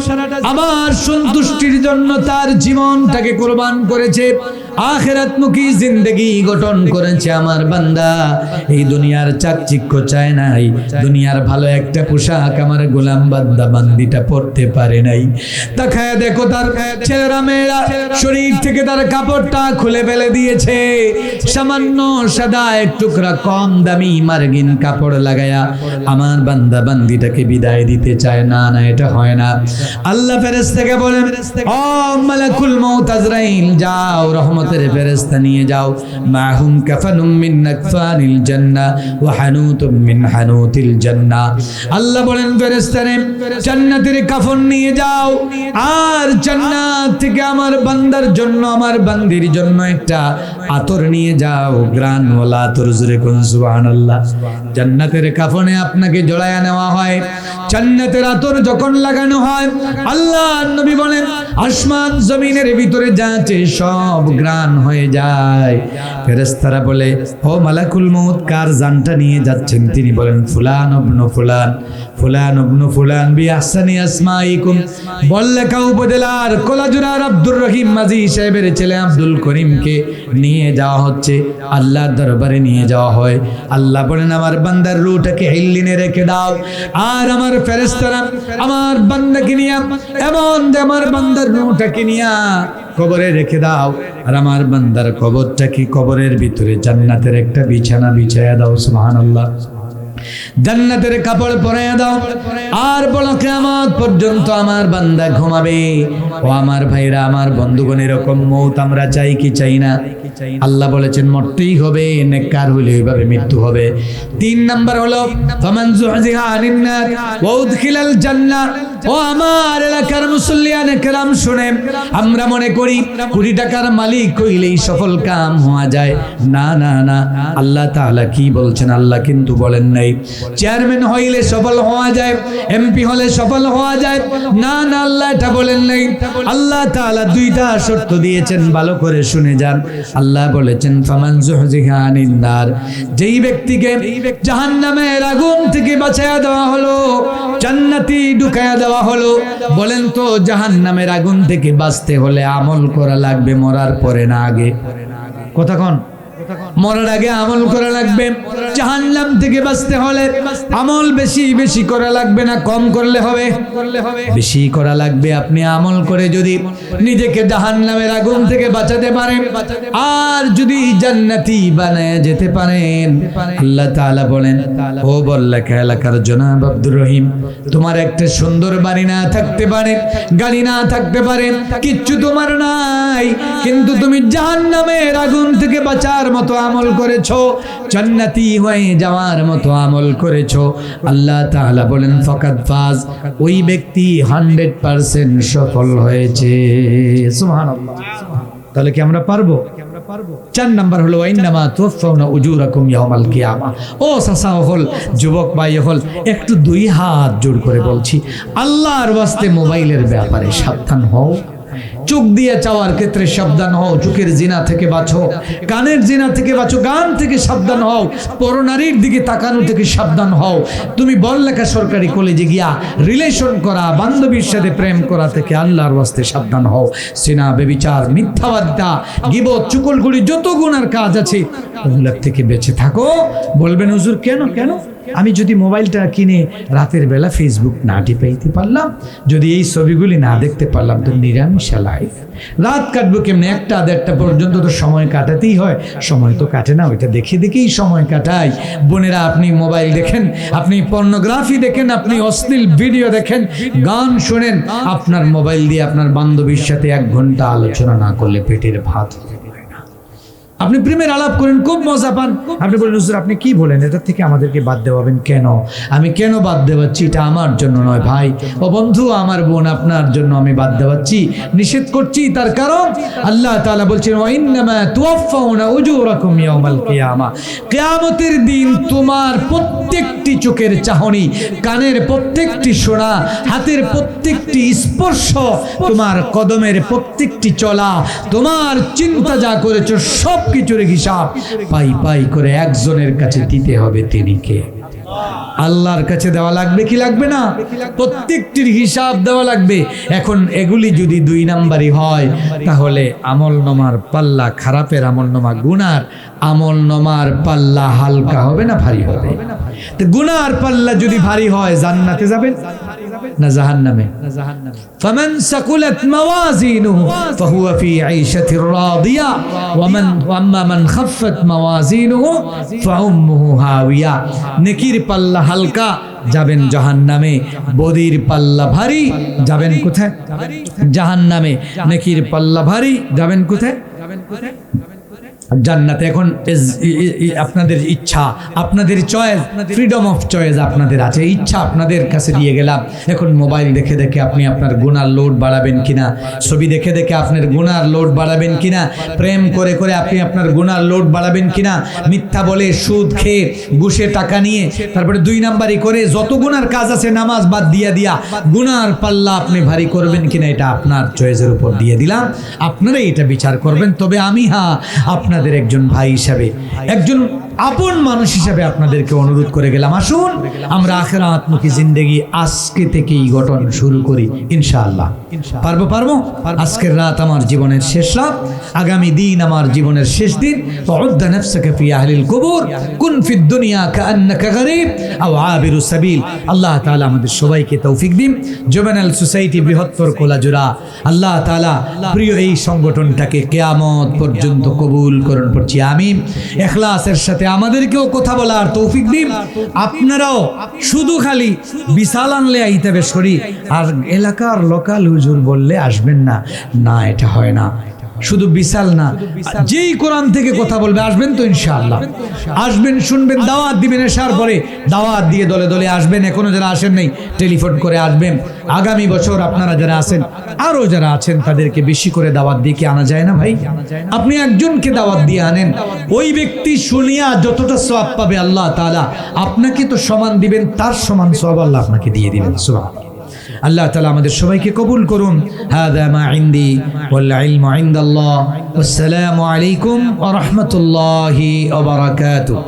আমার সন্তুষ্টির জন্য তার জীবনটাকে কুরবান করেছে, আখিরাতমুখী জিন্দেগি গঠন করেছে। আমার বান্দা এই দুনিয়ার চাকচিক্য চায় নাই, দুনিয়ার ভালো একটা পোশাক আমার গোলাম বান্দা বান্দিটা পরতে পারে নাই। দেখায় দেখো তার ছেলেরা মেয়েরা শরীর থেকে তার কাপড়টা খুলে ফেলে দিয়েছে, সামান্য সাদা এক টুকরা কম দামি মার্গিন কাপড় লাগায়া আমার বান্দা বান্দিটাকে বিদায় দিতে চায় না। না, এটা হয় না। আল্লাহ ফেরেশতাকে বলেন, ও মালাকুল মউত আজরাইল, যাও রহমতের ফেরেশতা নিয়ে যাও, মাহুম কাফানুম মিন নাকফানিল জান্নাহ ওয়া হানুতুম মিন হানুতিল জান্নাহ। আল্লাহ বলেন ফেরেশতারে, জান্নাতের কাফন নিয়ে যাও, আর জান্নাত থেকে আমার বান্দার জন্য, আমার বান্দির জন্য একটা আতর নিয়ে যাও, গ্রানওয়ালা আতর। জোরে কোন সুবহানাল্লাহ। জান্নাতের কাফনে আপনাকে জড়ায়া নেওয়া হয়, জান্নাতের আতর যখন লাগানো হয়, আল্লাহ নবী বলেন আসমান জমিনের ভিতরে যা আছে সব গ্রান হয়ে যায়। ফেরেশতারা বলে, ও মালাকুল মউত, কার জানটা নিয়ে যাচ্ছেন? তিনি বলেন, ফুলান ইবনে ফুলান, ফুলান ইবনে ফুলান বি আহসানি আসমাইকুম। বল্লেখা উপজেলার কলাজুরার আব্দুর রহিম মাঝি সাহেবের ছেলে আব্দুল করিমকে নিয়ে যাওয়া হচ্ছে, আল্লাহর দরবারে নিয়ে যাওয়া হয়। আল্লাহ বলেন, আমার বান্দার রূহটাকে হিল্লিনে রেখে দাও। আর আমার ফেরেশতারা আমার বান্দাকে নিয়ে, এমন যে আমার বান্দার রূহটাকে নিয়ে কবরে রেখে দাও, আর আমার বান্দার কবরটাকে কবরের ভিতরে জান্নাতের একটা বিছানা বিছায়া দাও। সুবহানাল্লাহ। জান্নাতের কাপড় পরাইয়া দাও, আর বলো কিয়ামত পর্যন্ত আমার বান্দা ঘুমাবে। ও আমার ভাইরা, আমার বন্ধুগণ, এরকম মউত আমরা চাই কি চাই না? আল্লাহ বলেছেন মরতেই হবে, নেককার হলে ওইভাবে মৃত্যু হবে। 3 নাম্বার হলো ফামান যুহজিহা আনিন নার ওয়া উদখিলাল জান্নাহ। ও আমার এলাকার মুসল্লিয়ানে কেরাম শুনে আমরা মনে করি কোটি টাকার মালিক হইলেই সফল কাম হওয়া যায়। না না না, আল্লাহ তাআলা কি বলছেন? আল্লাহ কিন্তু বলেন নাই চেয়ারম্যান হইলে সফল হওয়া যায়, এমপি হলে সফল হওয়া যায়। না না, আল্লাহ এটা বলেন নাই। আল্লাহ তাআলা দুইটা শর্ত দিয়েছেন, ভালো করে শুনে যান। আল্লাহ বলেছেন ফামান যুহজিহা আনিন নার, যেই ব্যক্তিকে জাহান্নামের আগুন থেকে বাঁচায়া দেওয়া হলো, জান্নাতি ঢুকায়া দেওয়া হলো। বলেন তো জাহান্নামের আগুন থেকে বাঁচতে হলে আমল করা লাগবে মরার পরে না আগে? কথা কোন? মরার আগে আমল করা লাগবে। জাহান্নাম থেকে বাঁচতে হলে আমল বেশি বেশি করা লাগবে না কম করলে হবে? বেশি করা লাগবে। আপনি আমল করে যদি নিজেকে জাহান্নামের আগুন থেকে বাঁচাতে পারেন আর যদি জান্নাতি বানায় যেতে পারেন, আল্লাহ তাআলা বলেন ও বল্লাখা এলাকার জনাব আব্দুর রহিম, তোমার একটা সুন্দর বাড়ি না থাকতে পারে, গাড়ি না থাকতে পারে, কিচ্ছু তোমার নাই, কিন্তু তুমি জাহান্নামের আগুন থেকে বাঁচার মতো আমল করেছো, জান্নাতি হয়ে যাওয়ার মতো আমল করেছো। আল্লাহ তাআলা বলেন ফাকাদ ফাজ, ওই ব্যক্তি 100% সফল হয়েছে। সুবহানাল্লাহ। তাহলে কি আমরা পারবো? 4 নাম্বার হলো ইন্নামা তুওয়াফাউনা উজুরাকুম ইয়াওমাল কিয়ামা। ও চাচা হল, যুবক ভাই হল, একটু 2 হাত জোড় করে বলছি, আল্লাহর ওয়াস্তে মোবাইলের ব্যাপারে সাবধান হও। চোখ দিয়ে চাওয়ার ক্ষেত্রে সাবধান হও, চোখের জিনা থেকে বাঁচো, কানের জিনা থেকে বাঁচো, গান থেকে সাবধান হও, পরনারীর দিকে তাকানো থেকে সাবধান হও। তুমি বড়লেখা সরকারি কলেজে গিয়া রিলেশন করা, বান্ধবীর সাথে প্রেম করা থেকে আল্লাহর ওয়াস্তে সাবধান হও। সিনা, বেবিচার, মিথ্যাবাদিতা, গীবত, চুগলখড়ি, যত গুনার কাজ আছে ওগুলোর থেকে বেঁচে থাকো। বলবেন হুজুর কেন? কেন? আমি যদি মোবাইলটা কিনে রাতের বেলা ফেসবুক না টিপাইতে পারলাম, যদি এই ছবিগুলি না দেখতে পারলাম, তো নিরামিষা লাইফ। রাত কাটবো কেমনে? 1টা-1:30 পর্যন্ত তো সময় কাটাতেই হয়। সময় তো কাটে না, ওইটা দেখে দেখেই সময় কাটাই। বোনেরা, আপনি মোবাইল দেখেন, আপনি পর্নোগ্রাফি দেখেন, আপনি অশ্লীল ভিডিও দেখেন, গান শোনেন, আপনার মোবাইল দিয়ে আপনার বান্ধবীর সাথে 1 ঘন্টা আলোচনা না করলে পেটের ভাত হবে না। আপনি প্রেমের আলাপ করেন, খুব মজা পান, আপনি বলেন হুজুর আপনি কি বলেন, এটা থেকে আমাদেরকে বাদ দেওয়াবেন কেন? আমি কেন বাদ দেওয়াচ্ছি? এটা আমার জন্য নয় ভাই ও বন্ধু, আমার বোন, আপনার জন্য আমি বাদ দেওয়াচ্ছি, নিষেধ করছি। তার কারণ আল্লাহ তাআলা বলছেন ওয়া ইন্নামা তুওয়াফাউনা উজুরাকুম ইয়াওমাল কিয়ামা, কিয়ামতের দিন তোমার প্রত্যেকটি চোখের চাহনি, কানের প্রত্যেকটি শোনা, হাতের প্রত্যেকটি স্পর্শ, তোমার কদমের প্রত্যেকটি চলা, তোমার চিন্তা যা করেছো সব কিছুর হিসাব পাই পাই করে একজনের কাছে দিতে হবে। তিনি কে? আল্লাহর কাছে দেওয়া লাগবে কি লাগবে না? প্রত্যেকটির হিসাব দেওয়া লাগবে। এখন এগুলি যদি 2 নাম্বারই হয়, তাহলে আমলনামার পাল্লা, খারাপের আমলনামা, গুনার আমলনামার পাল্লা হালকা হবে না ভারী হবে? তো গুনার পাল্লা যদি ভারী হয়, জান্নাতে যাবেন না জাহান্নামে? ফামান সাকুলাত মাওয়াজিনুহু ফাহুয়া ফি আইশাতির রাদিয়া ওয়া আম্মা মান খাফফাত মাওয়াজিনুহু ফাউম্মুহু হাওিয়া। নেকির পাল্লা হালকা, যাবেন জাহান্নামে। বদির পাল্লা ভারী, যাবেন কোথায়? জাহান্নামে। নেকির পাল্লা ভারী, যাবেন কোথায়? জান্নাতে। এখন আপনাদের ইচ্ছা, আপনাদের চয়েস, ফ্রিডম অফ চয়েস আপনাদের আছে। ইচ্ছা আপনাদের কাছে দিয়ে গেলাম। এখন মোবাইল দেখে দেখে আপনি আপনার গুনার লোড বাড়াবেন কিনা, ছবি দেখে দেখে আপনার গুনার লোড বাড়াবেন কিনা, প্রেম করে করে আপনি আপনার গুনার লোড বাড়াবেন কিনা, মিথ্যা বলে, সুদ খেয়ে, ঘুষে টাকা নিয়ে, তারপরে 2 নাম্বারি করে যত গুনার কাজ আছে নামাজ বাদ দিয়া দিয়া গুনার পাল্লা আপনি ভারী করবেন কিনা, এটা আপনার চয়েসের উপর দিয়ে দিলাম। আপনারাই এটা বিচার করবেন। তবে আমি আপনাদের একজন ভাই হিসাবে, একজন আপন মানুষ হিসাবে আপনাদেরকে অনুরোধ করে গেলাম, আসুন আমরা আখিরাতমুখী জিন্দেগি আজকে থেকেই গঠন শুরু করি ইনশাআল্লাহ। পারবো? আজকের রাত আমার জীবনের শেষ রাত, আগামী দিন আমার জীবনের শেষ দিন। ওয়াউদ্দা নাফসাকা ফি আহলিল কুবুর, কুন ফিদ দুনিয়া কাআন্নাকা গরীব আও আবিরু সাবিল। আল্লাহ তাআলা আমাদের সবাইকে তৌফিক দিন। জুবেনাল সোসাইটি বৃহত্তর কোলাজোড়া, আল্লাহ তাআলা প্রিয় এই সংগঠনটাকে কিয়ামত পর্যন্ত কবুল করুন, পড়ছি আমিন। ইখলাসের সাথে আমাদেরকেও কথা বলার তৌফিক দিন। আপনারাও শুধু খালি বিশাল আনলে আইতে বেশ করি আর এলাকার লোকাল হুজুর বললে আসবেন না, না এটা হয় না। শুধু বিশাল না, যেই কোরআন থেকে কথা বলবে আসবেন তো ইনশাআল্লাহ? আসবেন, শুনবেন, দাওয়াত দিবেন। এসার পরে দাওয়াত দিয়ে দলে দলে আসবেন। এখনো যারা আসেন নাই টেলিফোন করে আসবেন। আগামী বছর আপনারা যারা আছেন, আরো যারা আছেন, তাদেরকে বেশি করে দাওয়াত দিয়ে কি আনা যায় না ভাই? আপনি একজনকে দাওয়াত দিয়ে আনেন, ওই ব্যক্তি শুনিয়া যতটা সওয়াব পাবে আল্লাহ তাআলা আপনাকে তো সমান দিবেন, তার সমান সওয়াব আল্লাহ আপনাকে দিয়ে দিবেন। সুবহানাল্লাহ। আল্লাহ তাআলা আমাদের সবাইকে কবুল করুন। হাযা মা ইনদি ওয়াল ইলমু ইনদাল্লাহ। আসসালামু আলাইকুম ওয়া রাহমাতুল্লাহি ওয়া বারাকাতুহু।